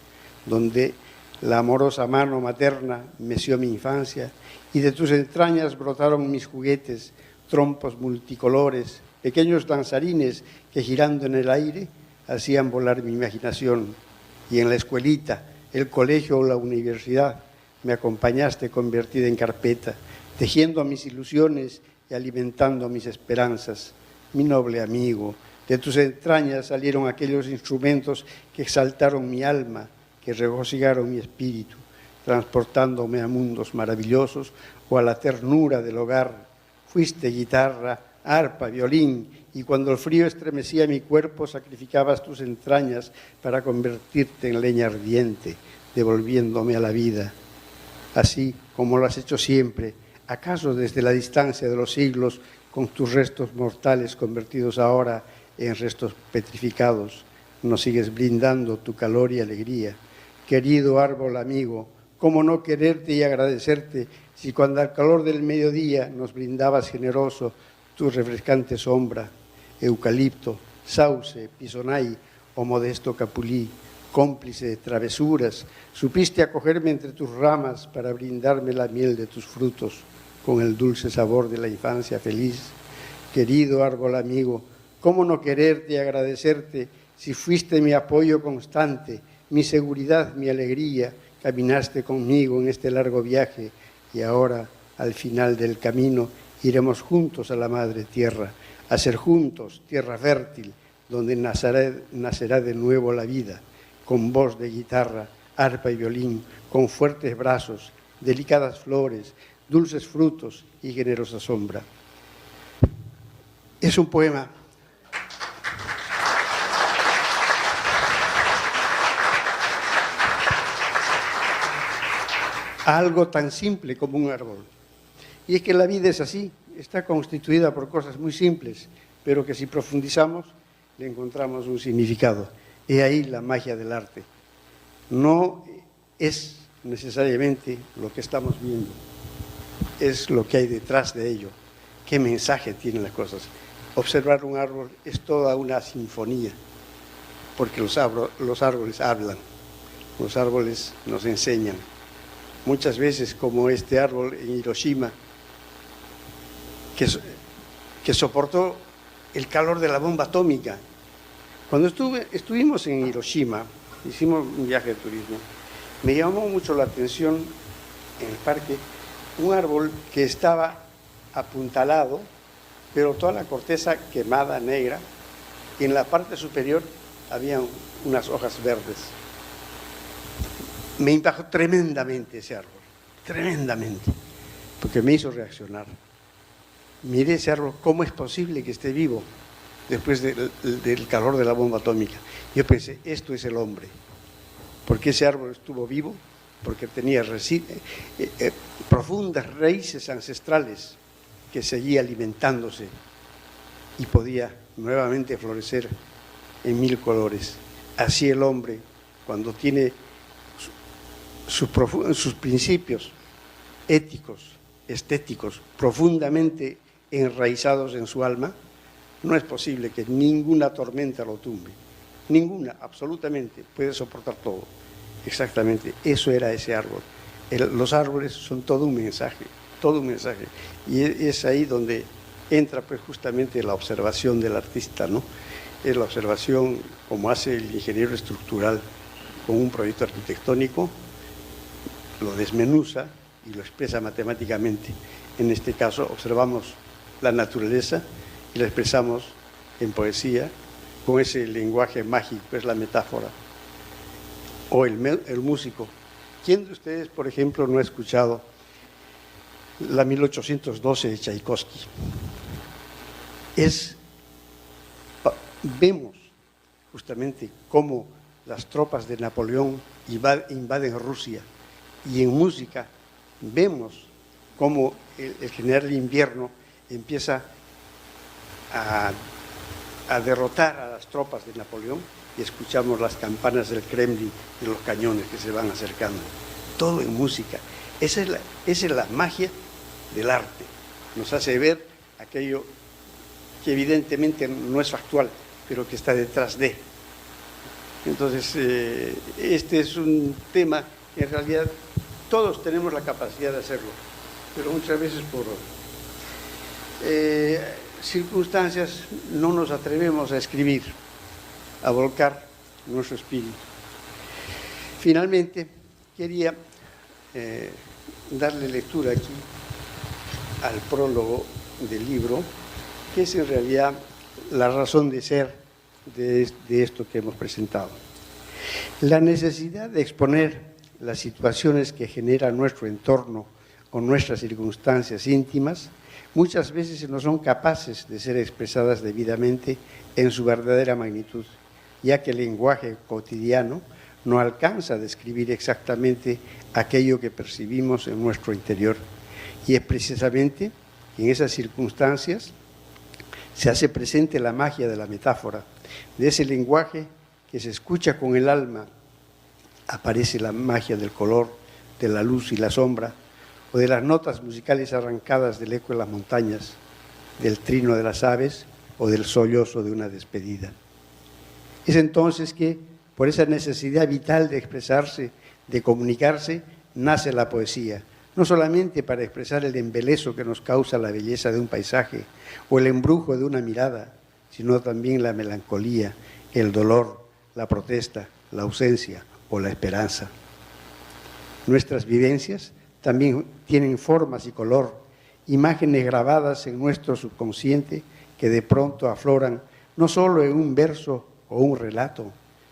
donde la amorosa mano materna meció mi infancia y de tus entrañas brotaron mis juguetes, trompos multicolores, pequeños danzarines que girando en el aire hacían volar mi imaginación. Y en la escuelita, el colegio o la universidad, me acompañaste convertida en carpeta, tejiendo mis ilusiones y alimentando mis esperanzas. Mi noble amigo, de tus entrañas salieron aquellos instrumentos que exaltaron mi alma, que regocijaron mi espíritu. transportándome a mundos maravillosos o a la ternura del hogar. Fuiste guitarra, arpa, violín, y cuando el frío estremecía mi cuerpo, sacrificabas tus entrañas para convertirte en leña ardiente, devolviéndome a la vida. Así como lo has hecho siempre, ¿acaso desde la distancia de los siglos, con tus restos mortales convertidos ahora en restos petrificados, nos sigues brindando tu calor y alegría? Querido árbol amigo, ¿cómo no quererte y agradecerte si cuando al calor del mediodía nos brindabas generoso tu refrescante sombra, eucalipto, sauce, pisonay o modesto capulí, cómplice de travesuras, supiste acogerme entre tus ramas para brindarme la miel de tus frutos con el dulce sabor de la infancia feliz? Querido árbol amigo, ¿cómo no quererte y agradecerte si fuiste mi apoyo constante, mi seguridad, mi alegría? Caminaste conmigo en este largo viaje y ahora, al final del camino, iremos juntos a la Madre Tierra, a ser juntos tierra fértil, donde nacerá de nuevo la vida, con voz de guitarra, arpa y violín, con fuertes brazos, delicadas flores, dulces frutos y generosa sombra. Es un poema algo tan simple como un árbol. Y es que la vida es así, está constituida por cosas muy simples, pero que si profundizamos le encontramos un significado. He ahí la magia del arte. No es necesariamente lo que estamos viendo, es lo que hay detrás de ello, qué mensaje tienen las cosas. Observar un árbol es toda una sinfonía, porque los árboles hablan, los árboles nos enseñan. Muchas veces, como este árbol en Hiroshima, que soportó el calor de la bomba atómica. Cuando estuvimos en Hiroshima, hicimos un viaje de turismo, me llamó mucho la atención en el parque un árbol que estaba apuntalado, pero toda la corteza quemada, negra, y en la parte superior había unas hojas verdes. Me impactó tremendamente ese árbol, tremendamente, porque me hizo reaccionar. Miré ese árbol, ¿cómo es posible que esté vivo después del calor de la bomba atómica? Yo pensé, esto es el hombre, porque ese árbol estuvo vivo, porque tenía profundas raíces ancestrales que seguía alimentándose y podía nuevamente florecer en 1000 colores. Así el hombre, cuando tiene sus principios éticos, estéticos, profundamente enraizados en su alma, no es posible que ninguna tormenta lo tumbe. Ninguna, absolutamente, puede soportar todo. Exactamente, eso era ese árbol. Los árboles son todo un mensaje, todo un mensaje. Y es ahí donde entra pues justamente la observación del artista, ¿no? Es la observación como hace el ingeniero estructural con un proyecto arquitectónico, lo desmenuza y lo expresa matemáticamente. En este caso observamos la naturaleza y la expresamos en poesía con ese lenguaje mágico, es la metáfora. O el músico. ¿Quién de ustedes, por ejemplo, no ha escuchado la 1812 de Tchaikovsky? Vemos justamente cómo las tropas de Napoleón invaden Rusia, y en música vemos cómo el general Invierno empieza a derrotar a las tropas de Napoleón, y escuchamos las campanas del Kremlin y los cañones que se van acercando. Todo en música. Esa es la magia del arte. Nos hace ver aquello que evidentemente no es factual, pero que está detrás de. Entonces, este es un tema que en realidad todos tenemos la capacidad de hacerlo, pero muchas veces por circunstancias no nos atrevemos a escribir, a volcar nuestro espíritu. Finalmente, quería darle lectura aquí al prólogo del libro, que es en realidad la razón de ser de esto que hemos presentado. La necesidad de exponer las situaciones que genera nuestro entorno o nuestras circunstancias íntimas, muchas veces no son capaces de ser expresadas debidamente en su verdadera magnitud, ya que el lenguaje cotidiano no alcanza a describir exactamente aquello que percibimos en nuestro interior. Y es precisamente en esas circunstancias se hace presente la magia de la metáfora, de ese lenguaje que se escucha con el alma. Aparece la magia del color, de la luz y la sombra, o de las notas musicales arrancadas del eco de las montañas, del trino de las aves o del sollozo de una despedida. Es entonces que, por esa necesidad vital de expresarse, de comunicarse, nace la poesía, no solamente para expresar el embeleso que nos causa la belleza de un paisaje o el embrujo de una mirada, sino también la melancolía, el dolor, la protesta, la ausencia o la esperanza. Nuestras vivencias también tienen formas y color, imágenes grabadas en nuestro subconsciente que de pronto afloran no solo en un verso o un relato,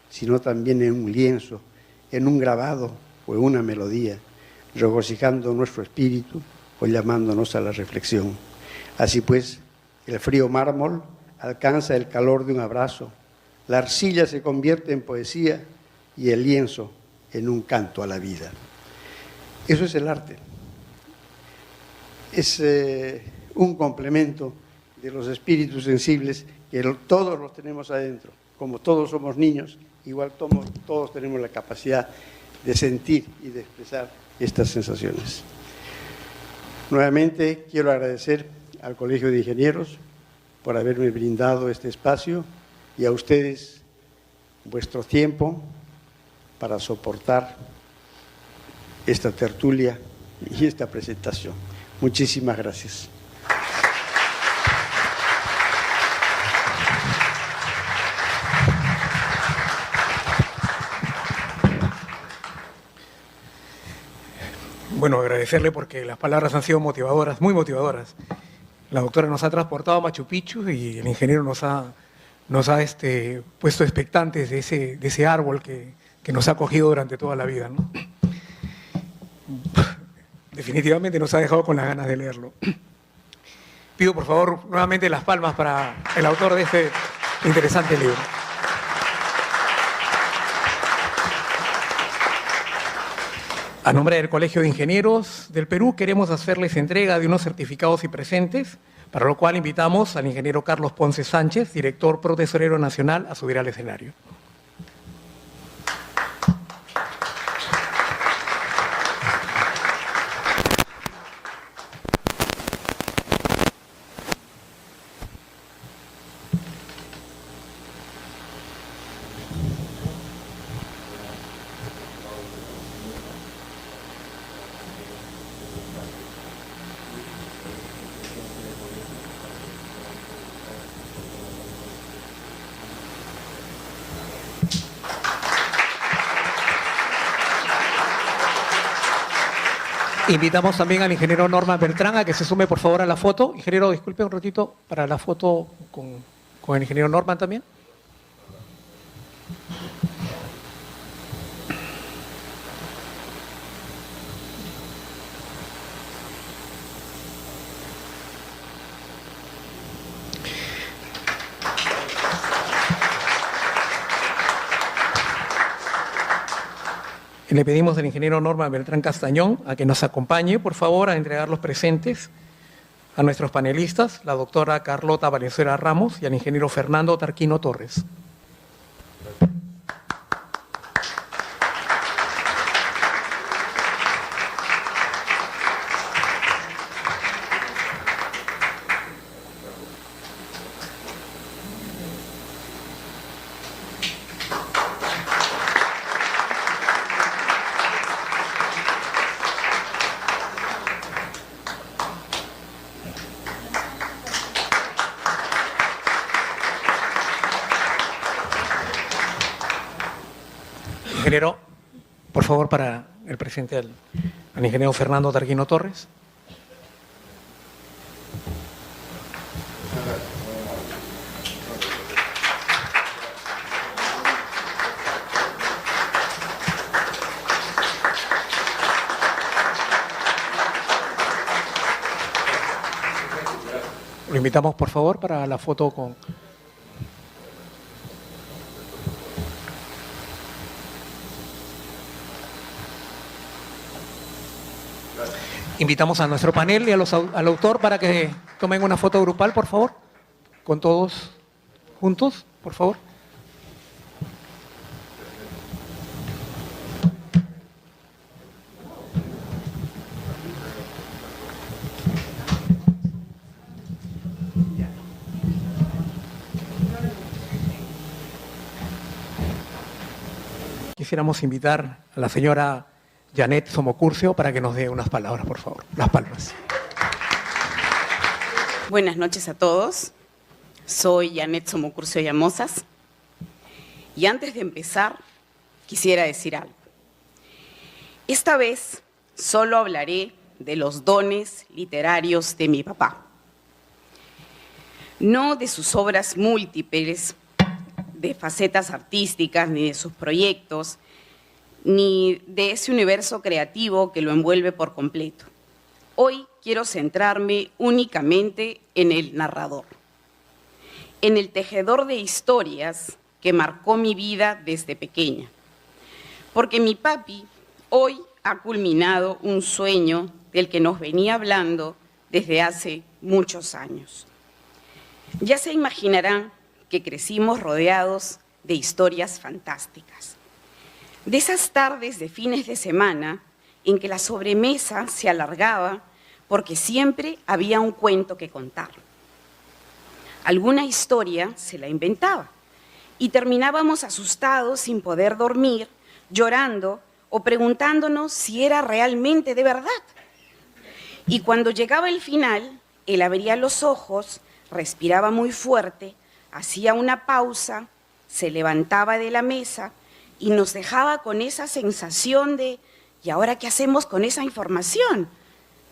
sino también en un lienzo, en un grabado o en una melodía, regocijando nuestro espíritu o llamándonos a la reflexión. Así pues, el frío mármol alcanza el calor de un abrazo, la arcilla se convierte en poesía y el lienzo en un canto a la vida. Eso es el arte. Es un complemento de los espíritus sensibles que todos los tenemos adentro. Como todos somos niños, igual todos tenemos la capacidad de sentir y de expresar estas sensaciones. Nuevamente quiero agradecer al Colegio de Ingenieros por haberme brindado este espacio y a ustedes vuestro tiempo para soportar esta tertulia y esta presentación. Muchísimas gracias. Bueno, agradecerle porque las palabras han sido motivadoras, muy motivadoras. La doctora nos ha transportado a Machu Picchu y el ingeniero nos ha puesto expectantes de ese árbol que nos ha acogido durante toda la vida, ¿no? Definitivamente nos ha dejado con las ganas de leerlo. Pido por favor nuevamente las palmas para el autor de este interesante libro. A nombre del Colegio de Ingenieros del Perú queremos hacerles entrega de unos certificados y presentes, para lo cual invitamos al ingeniero Carlos Ponce Sánchez, director protesorero nacional, a subir al escenario. Invitamos también al ingeniero Norman Beltrán a que se sume por favor a la foto. Ingeniero, disculpe un ratito para la foto con el ingeniero Norman también. Le pedimos al ingeniero Norman Beltrán Castañón a que nos acompañe, por favor, a entregar los presentes a nuestros panelistas, la doctora Carlota Valenzuela Ramos y al ingeniero Fernando Tarquino Torres. Ingeniero, por favor, para el presente al ingeniero Fernando Tarquino Torres. Lo invitamos, por favor, para la foto con... Invitamos a nuestro panel y al autor para que tomen una foto grupal, por favor, con todos juntos, por favor. Quisiéramos invitar a la señora Janet Somocurcio para que nos dé unas palabras, por favor. Las palabras. Buenas noches a todos. Soy Janet Somocurcio Llamosas. Y antes de empezar, quisiera decir algo. Esta vez solo hablaré de los dones literarios de mi papá. No de sus obras múltiples, de facetas artísticas, ni de sus proyectos, ni de ese universo creativo que lo envuelve por completo. Hoy quiero centrarme únicamente en el narrador, en el tejedor de historias que marcó mi vida desde pequeña. Porque mi papi hoy ha culminado un sueño del que nos venía hablando desde hace muchos años. Ya se imaginarán que crecimos rodeados de historias fantásticas. De esas tardes de fines de semana en que la sobremesa se alargaba porque siempre había un cuento que contar. Alguna historia se la inventaba y terminábamos asustados sin poder dormir, llorando o preguntándonos si era realmente de verdad. Y cuando llegaba el final, él abría los ojos, respiraba muy fuerte, hacía una pausa, se levantaba de la mesa y nos dejaba con esa sensación de ¿y ahora qué hacemos con esa información?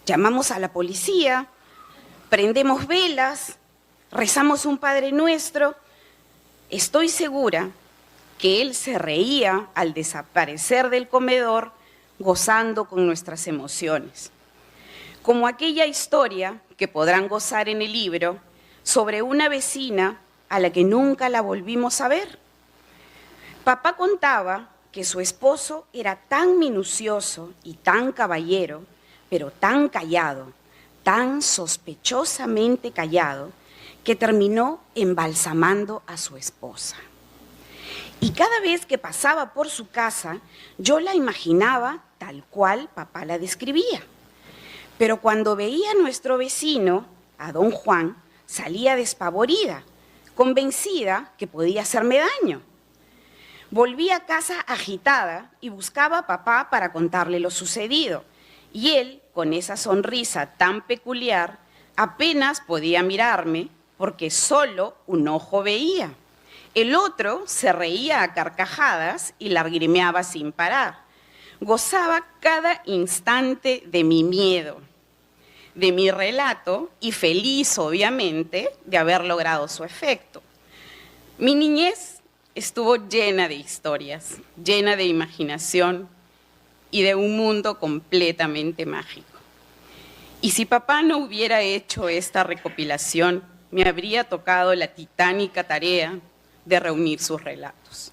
Llamamos a la policía, prendemos velas, rezamos un Padre Nuestro. Estoy segura que él se reía al desaparecer del comedor, gozando con nuestras emociones. Como aquella historia que podrán gozar en el libro sobre una vecina a la que nunca la volvimos a ver. Papá contaba que su esposo era tan minucioso y tan caballero, pero tan callado, tan sospechosamente callado, que terminó embalsamando a su esposa. Y cada vez que pasaba por su casa, yo la imaginaba tal cual papá la describía. Pero cuando veía a nuestro vecino, a don Juan, salía despavorida, convencida que podía hacerme daño. Volví a casa agitada y buscaba a papá para contarle lo sucedido. Y él, con esa sonrisa tan peculiar, apenas podía mirarme porque solo un ojo veía. El otro se reía a carcajadas y lagrimeaba sin parar. Gozaba cada instante de mi miedo, de mi relato y feliz, obviamente, de haber logrado su efecto. Mi niñez estuvo llena de historias, llena de imaginación y de un mundo completamente mágico. Y si papá no hubiera hecho esta recopilación, me habría tocado la titánica tarea de reunir sus relatos.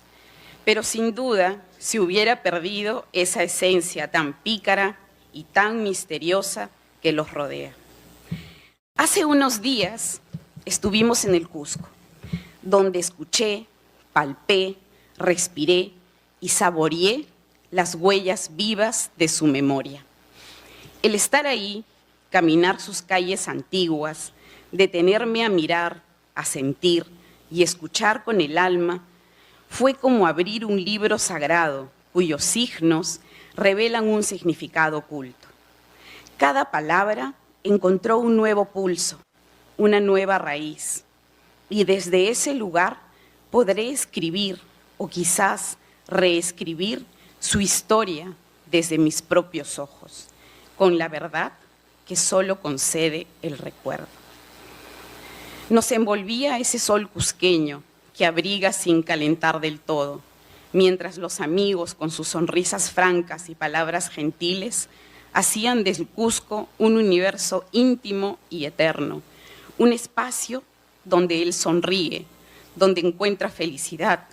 Pero sin duda, se hubiera perdido esa esencia tan pícara y tan misteriosa que los rodea. Hace unos días estuvimos en el Cusco, donde escuché, palpé, respiré y saboreé las huellas vivas de su memoria. El estar ahí, caminar sus calles antiguas, detenerme a mirar, a sentir y escuchar con el alma, fue como abrir un libro sagrado cuyos signos revelan un significado oculto. Cada palabra encontró un nuevo pulso, una nueva raíz, y desde ese lugar podré escribir o quizás reescribir su historia desde mis propios ojos, con la verdad que solo concede el recuerdo. Nos envolvía ese sol cusqueño que abriga sin calentar del todo, mientras los amigos con sus sonrisas francas y palabras gentiles hacían del Cusco un universo íntimo y eterno, un espacio donde él sonríe, donde encuentra felicidad,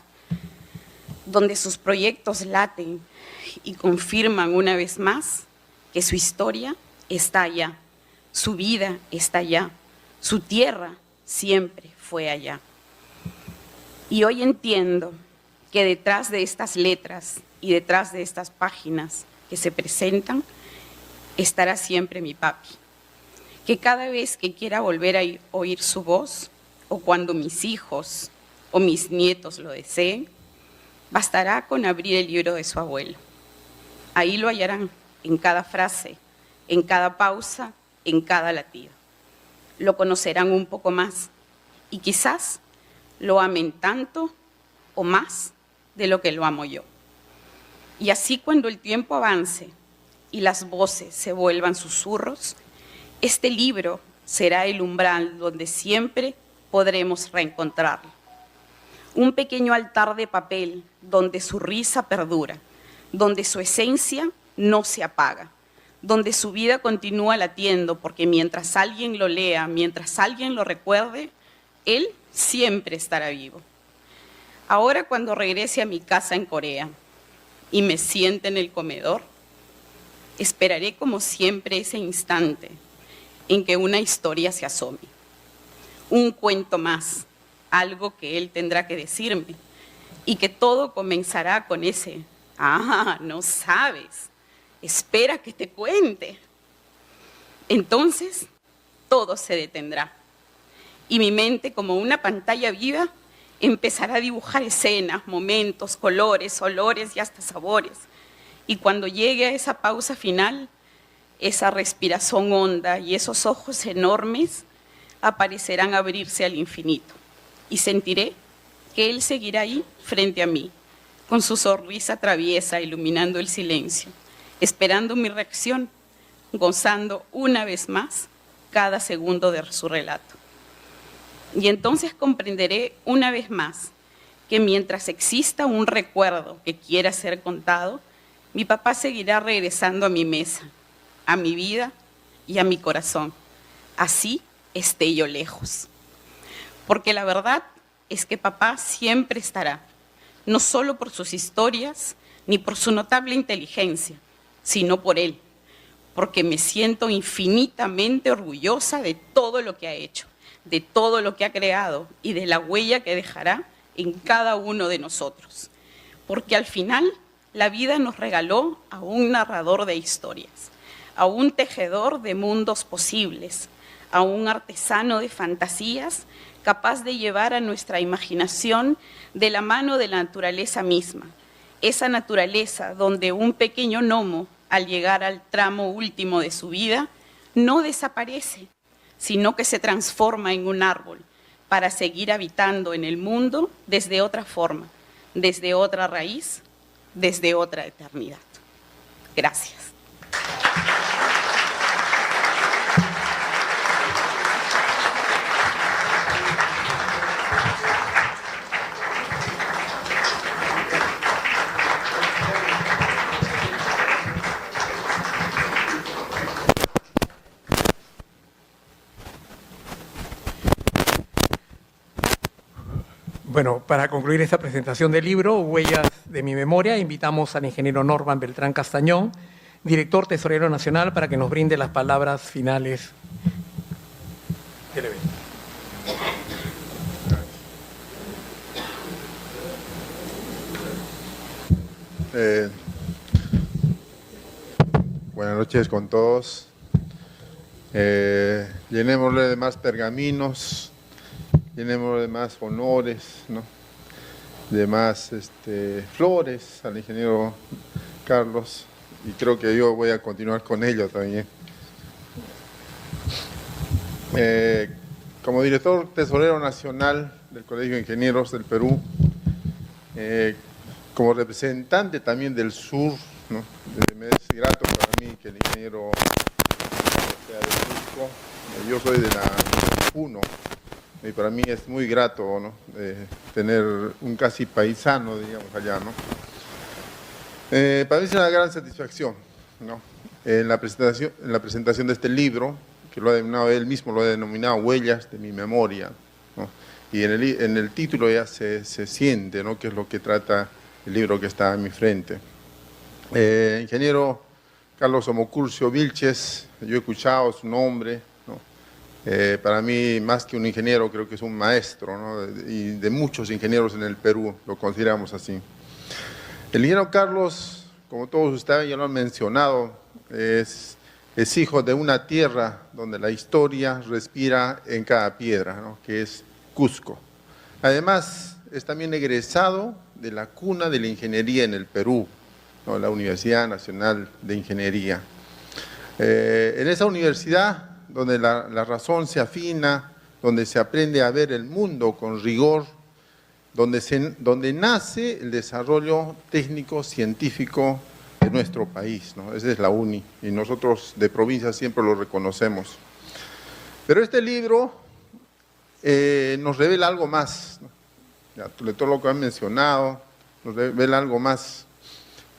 donde sus proyectos laten y confirman una vez más que su historia está allá, su vida está allá, su tierra siempre fue allá. Y hoy entiendo que detrás de estas letras y detrás de estas páginas que se presentan, estará siempre mi papi, que cada vez que quiera volver a oír su voz, o cuando mis hijos o mis nietos lo deseen, bastará con abrir el libro de su abuelo. Ahí lo hallarán, en cada frase, en cada pausa, en cada latido. Lo conocerán un poco más y quizás lo amen tanto o más de lo que lo amo yo. Y así, cuando el tiempo avance y las voces se vuelvan susurros, este libro será el umbral donde siempre podremos reencontrarlo. Un pequeño altar de papel donde su risa perdura, donde su esencia no se apaga, donde su vida continúa latiendo, porque mientras alguien lo lea, mientras alguien lo recuerde, él siempre estará vivo. Ahora, cuando regrese a mi casa en Corea y me siente en el comedor, esperaré como siempre ese instante en que una historia se asome. Un cuento más, algo que él tendrá que decirme, y que todo comenzará con ese: ah, no sabes, espera que te cuente. Entonces, todo se detendrá, y mi mente, como una pantalla viva, empezará a dibujar escenas, momentos, colores, olores y hasta sabores. Y cuando llegue a esa pausa final, esa respiración honda y esos ojos enormes aparecerán a abrirse al infinito. Y sentiré que él seguirá ahí frente a mí, con su sonrisa traviesa iluminando el silencio, esperando mi reacción, gozando una vez más cada segundo de su relato. Y entonces comprenderé una vez más que mientras exista un recuerdo que quiera ser contado, mi papá seguirá regresando a mi mesa, a mi vida y a mi corazón, así esté yo lejos. Porque la verdad es que papá siempre estará, no solo por sus historias ni por su notable inteligencia, sino por él, porque me siento infinitamente orgullosa de todo lo que ha hecho, de todo lo que ha creado y de la huella que dejará en cada uno de nosotros. Porque al final la vida nos regaló a un narrador de historias, a un tejedor de mundos posibles, a un artesano de fantasías capaz de llevar a nuestra imaginación de la mano de la naturaleza misma, esa naturaleza donde un pequeño gnomo, al llegar al tramo último de su vida, no desaparece, sino que se transforma en un árbol para seguir habitando en el mundo desde otra forma, desde otra raíz, desde otra eternidad. Gracias. Bueno, para concluir esta presentación del libro, Huellas de mi memoria, invitamos al ingeniero Norman Beltrán Castañón, director tesorero nacional, para que nos brinde las palabras finales del evento. Buenas noches con todos. Llenémosle de más pergaminos, llenémosle de más honores, ¿no? De más flores al ingeniero Carlos, y creo que yo voy a continuar con ello también. Como director tesorero nacional del Colegio de Ingenieros del Perú, como representante también del sur, ¿no? Me es grato para mí que el ingeniero sea de Cusco. Yo soy de la 1 y para mí es muy grato, ¿no? Tener un casi paisano, digamos, allá, ¿no? Para mí es una gran satisfacción, ¿no? En la presentación de este libro, que lo ha denominado él mismo, lo ha denominado Huellas de mi memoria, ¿no? Y en el título ya se siente, ¿no?, qué es lo que trata el libro que está a mi frente. Ingeniero Carlos Somocurcio Vilches, yo he escuchado su nombre, ¿no? Para mí, más que un ingeniero, creo que es un maestro, ¿no? Y de muchos ingenieros en el Perú, lo consideramos así. El ingeniero Carlos, como todos ustedes ya lo han mencionado, es hijo de una tierra donde la historia respira en cada piedra, ¿no?, que es Cusco. Además, es también egresado de la cuna de la ingeniería en el Perú, ¿no?, la Universidad Nacional de Ingeniería. En esa universidad, donde la razón se afina, donde se aprende a ver el mundo con rigor, donde nace el desarrollo técnico científico de nuestro país, ¿no? Esa es la UNI, y nosotros de provincia siempre lo reconocemos. Pero este libro nos revela algo más, ¿no? Ya, de todo lo que han mencionado, nos revela algo más,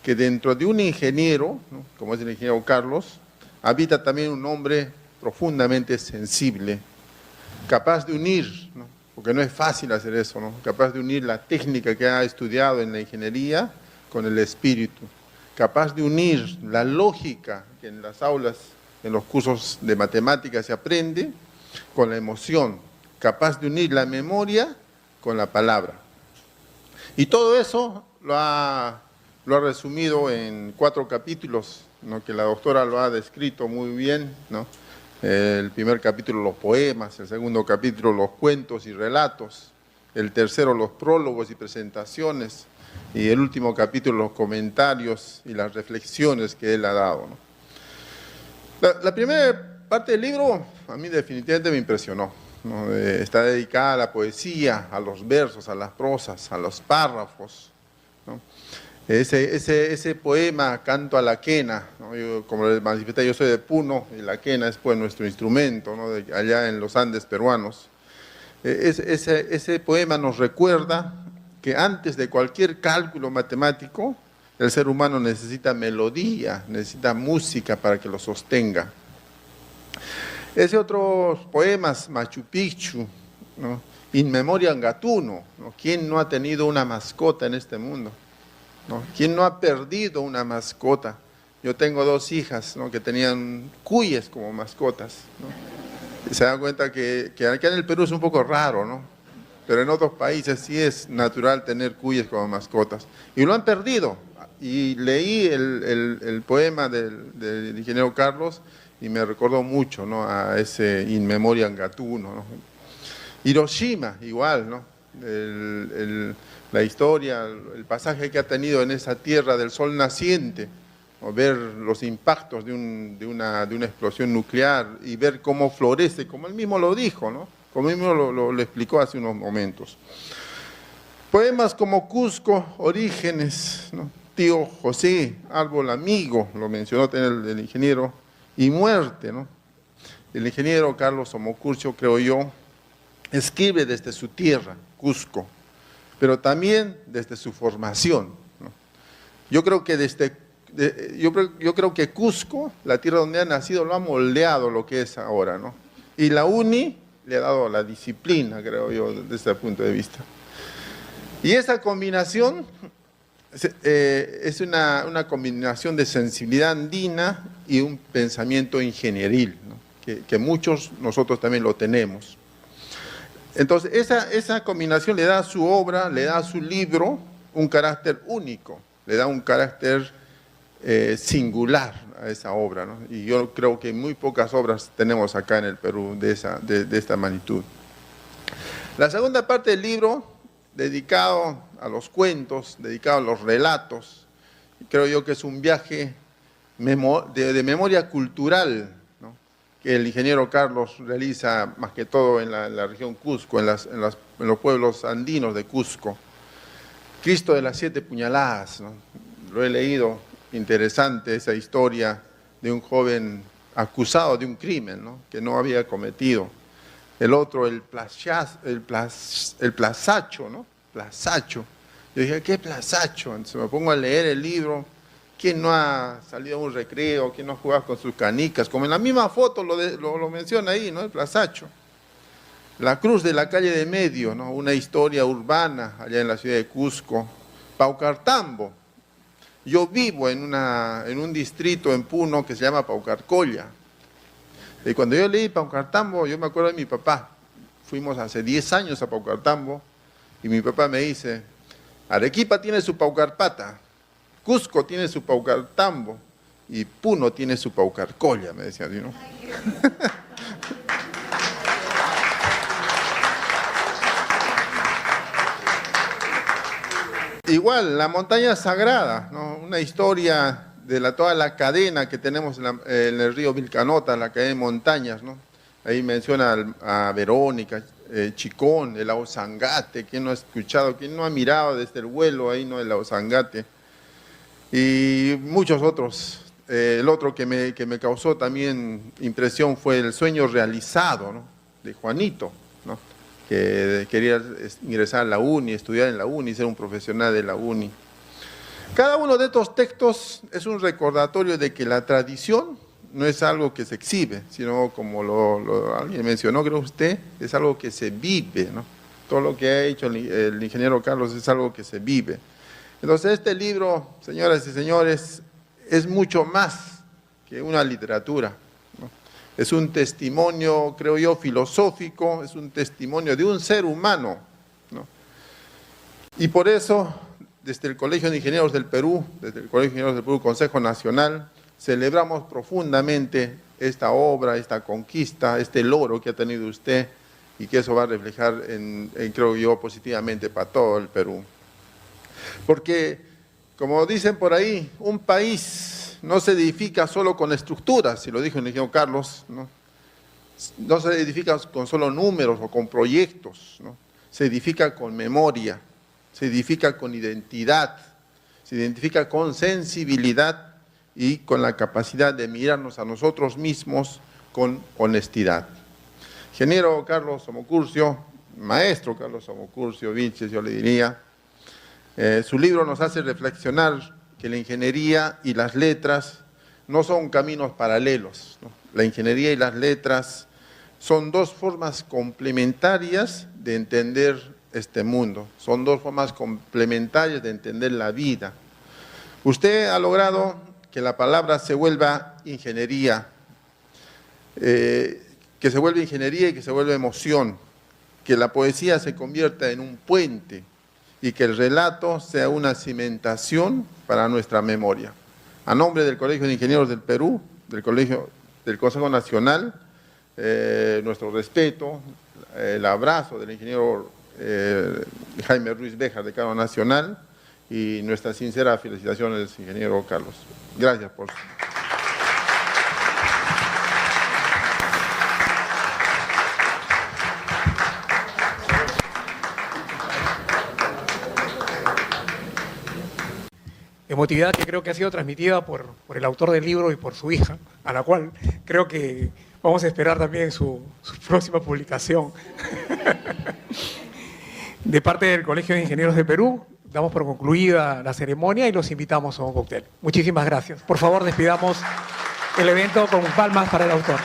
que dentro de un ingeniero, ¿no?, como es el ingeniero Carlos, habita también un hombre profundamente sensible, capaz de unir, ¿no?, porque no es fácil hacer eso, ¿no?, capaz de unir la técnica que ha estudiado en la ingeniería con el espíritu, capaz de unir la lógica que en las aulas, en los cursos de matemáticas se aprende, con la emoción, capaz de unir la memoria con la palabra. Y todo eso lo ha resumido en 4 capítulos, ¿no?, que la doctora lo ha descrito muy bien, ¿no? El primer capítulo, los poemas; el segundo capítulo, los cuentos y relatos; el tercero, los prólogos y presentaciones; y el último capítulo, los comentarios y las reflexiones que él ha dado, ¿no? La primera parte del libro a mí definitivamente me impresionó, ¿no? Está dedicada a la poesía, a los versos, a las prosas, a los párrafos, ¿no? Ese poema, Canto a la Quena, ¿no? Yo, como les manifesté, yo soy de Puno, y la quena es pues nuestro instrumento, ¿no?, allá en los Andes peruanos. Ese poema nos recuerda que antes de cualquier cálculo matemático, el ser humano necesita melodía, necesita música para que lo sostenga. Ese otros poemas, Machu Picchu, ¿no?, In Memoriam Gatuno, ¿no?, ¿quién no ha tenido una mascota en este mundo?, ¿no? ¿Quién no ha perdido una mascota? Yo tengo 2 hijas, ¿no?, que tenían cuyes como mascotas, ¿no? Y se dan cuenta que acá en el Perú es un poco raro, ¿no?, pero en otros países sí es natural tener cuyes como mascotas, y lo han perdido. Y leí el poema del ingeniero Carlos y me recordó mucho, ¿no?, a ese In Memoriam Gatuno, ¿no? Hiroshima, igual, ¿no?, la historia, el pasaje que ha tenido en esa tierra del sol naciente, o ver los impactos de una explosión nuclear y ver cómo florece, como él mismo lo dijo, ¿no?, como él mismo lo explicó hace unos momentos. Poemas como Cusco, Orígenes, ¿no?, Tío José, Árbol Amigo, lo mencionó también el ingeniero, y Muerte, ¿no? El ingeniero Carlos Somocurcio, creo yo, escribe desde su tierra, Cusco, pero también desde su formación, ¿no? Yo creo que Cusco, la tierra donde ha nacido, lo ha moldeado lo que es ahora, ¿no? Y la UNI le ha dado la disciplina, creo yo, desde ese punto de vista. Y esa combinación es una combinación de sensibilidad andina y un pensamiento ingenieril, ¿no?, que muchos nosotros también lo tenemos. Entonces, esa combinación le da a su obra, le da a su libro un carácter único, le da un carácter singular a esa obra, ¿no? Y yo creo que muy pocas obras tenemos acá en el Perú de esta magnitud. La segunda parte del libro, dedicado a los cuentos, dedicado a los relatos, creo yo que es un viaje de memoria cultural, ¿no?, que el ingeniero Carlos realiza más que todo en la región Cusco, en los pueblos andinos de Cusco. Cristo de las 7 puñaladas, ¿no?, lo he leído, interesante esa historia de un joven acusado de un crimen, ¿no?, que no había cometido. El otro, el plazacho, ¿no?, plazacho. Yo dije, ¿qué plazacho? Entonces me pongo a leer el libro ¿Quién no ha salido a un recreo? ¿Quién no ha jugado con sus canicas? Como en la misma foto lo menciona ahí, ¿no? El Plazacho. La cruz de la calle de medio, ¿no? Una historia urbana allá en la ciudad de Cusco. Paucartambo. Yo vivo en un distrito en Puno que se llama Paucarcolla. Y cuando yo leí Paucartambo, yo me acuerdo de mi papá. Fuimos hace 10 años a Paucartambo y mi papá me dice, Arequipa tiene su Paucarpata, Cusco tiene su Paucartambo y Puno tiene su Paucarcolla, me decía, ¿no? Igual, la montaña sagrada, ¿no? Una historia de toda la cadena que tenemos en el río Vilcanota, la cadena de montañas, ¿no? Ahí menciona a Verónica, Chicón, el Aosangate, ¿quién no ha escuchado? ¿Quién no ha mirado desde el vuelo ahí, no? El Aosangate. Y muchos otros. El otro que me causó también impresión fue el sueño realizado, ¿no? De Juanito, ¿no? Que quería ingresar a la UNI, estudiar en la UNI, ser un profesional de la UNI. Cada uno de estos textos es un recordatorio de que la tradición no es algo que se exhibe, sino como alguien mencionó, creo usted, es algo que se vive, ¿no? Todo lo que ha hecho el ingeniero Carlos es algo que se vive. Entonces este libro, señoras y señores, es mucho más que una literatura, ¿no? Es un testimonio, creo yo, filosófico, es un testimonio de un ser humano, ¿no? Y por eso, desde el Colegio de Ingenieros del Perú, desde el Colegio de Ingenieros del Perú, Consejo Nacional, celebramos profundamente esta obra, esta conquista, este logro que ha tenido usted y que eso va a reflejar, creo yo, positivamente para todo el Perú. Porque, como dicen por ahí, un país no se edifica solo con estructuras, si lo dijo el ingeniero Carlos, ¿no? No se edifica con solo números o con proyectos, ¿no? Se edifica con memoria, se edifica con identidad, se identifica con sensibilidad y con la capacidad de mirarnos a nosotros mismos con honestidad. Ingeniero Carlos Somocurcio, maestro Carlos Somocurcio Vilches, yo le diría, su libro nos hace reflexionar que la ingeniería y las letras no son caminos paralelos, ¿no? La ingeniería y las letras son dos formas complementarias de entender este mundo, son dos formas complementarias de entender la vida. Usted ha logrado que la palabra se vuelva ingeniería, que se vuelva ingeniería y que se vuelva emoción, que la poesía se convierta en un puente y que el relato sea una cimentación para nuestra memoria. A nombre del Colegio de Ingenieros del Perú, del Consejo Nacional, nuestro respeto, el abrazo del ingeniero Jaime Ruiz Béjar, decano nacional, y nuestras sinceras felicitaciones, ingeniero Carlos. Gracias por su... Emotividad que creo que ha sido transmitida por el autor del libro y por su hija, a la cual creo que vamos a esperar también su próxima publicación. De parte del Colegio de Ingenieros de Perú, damos por concluida la ceremonia y los invitamos a un cóctel. Muchísimas gracias. Por favor, despidamos el evento con palmas para el autor.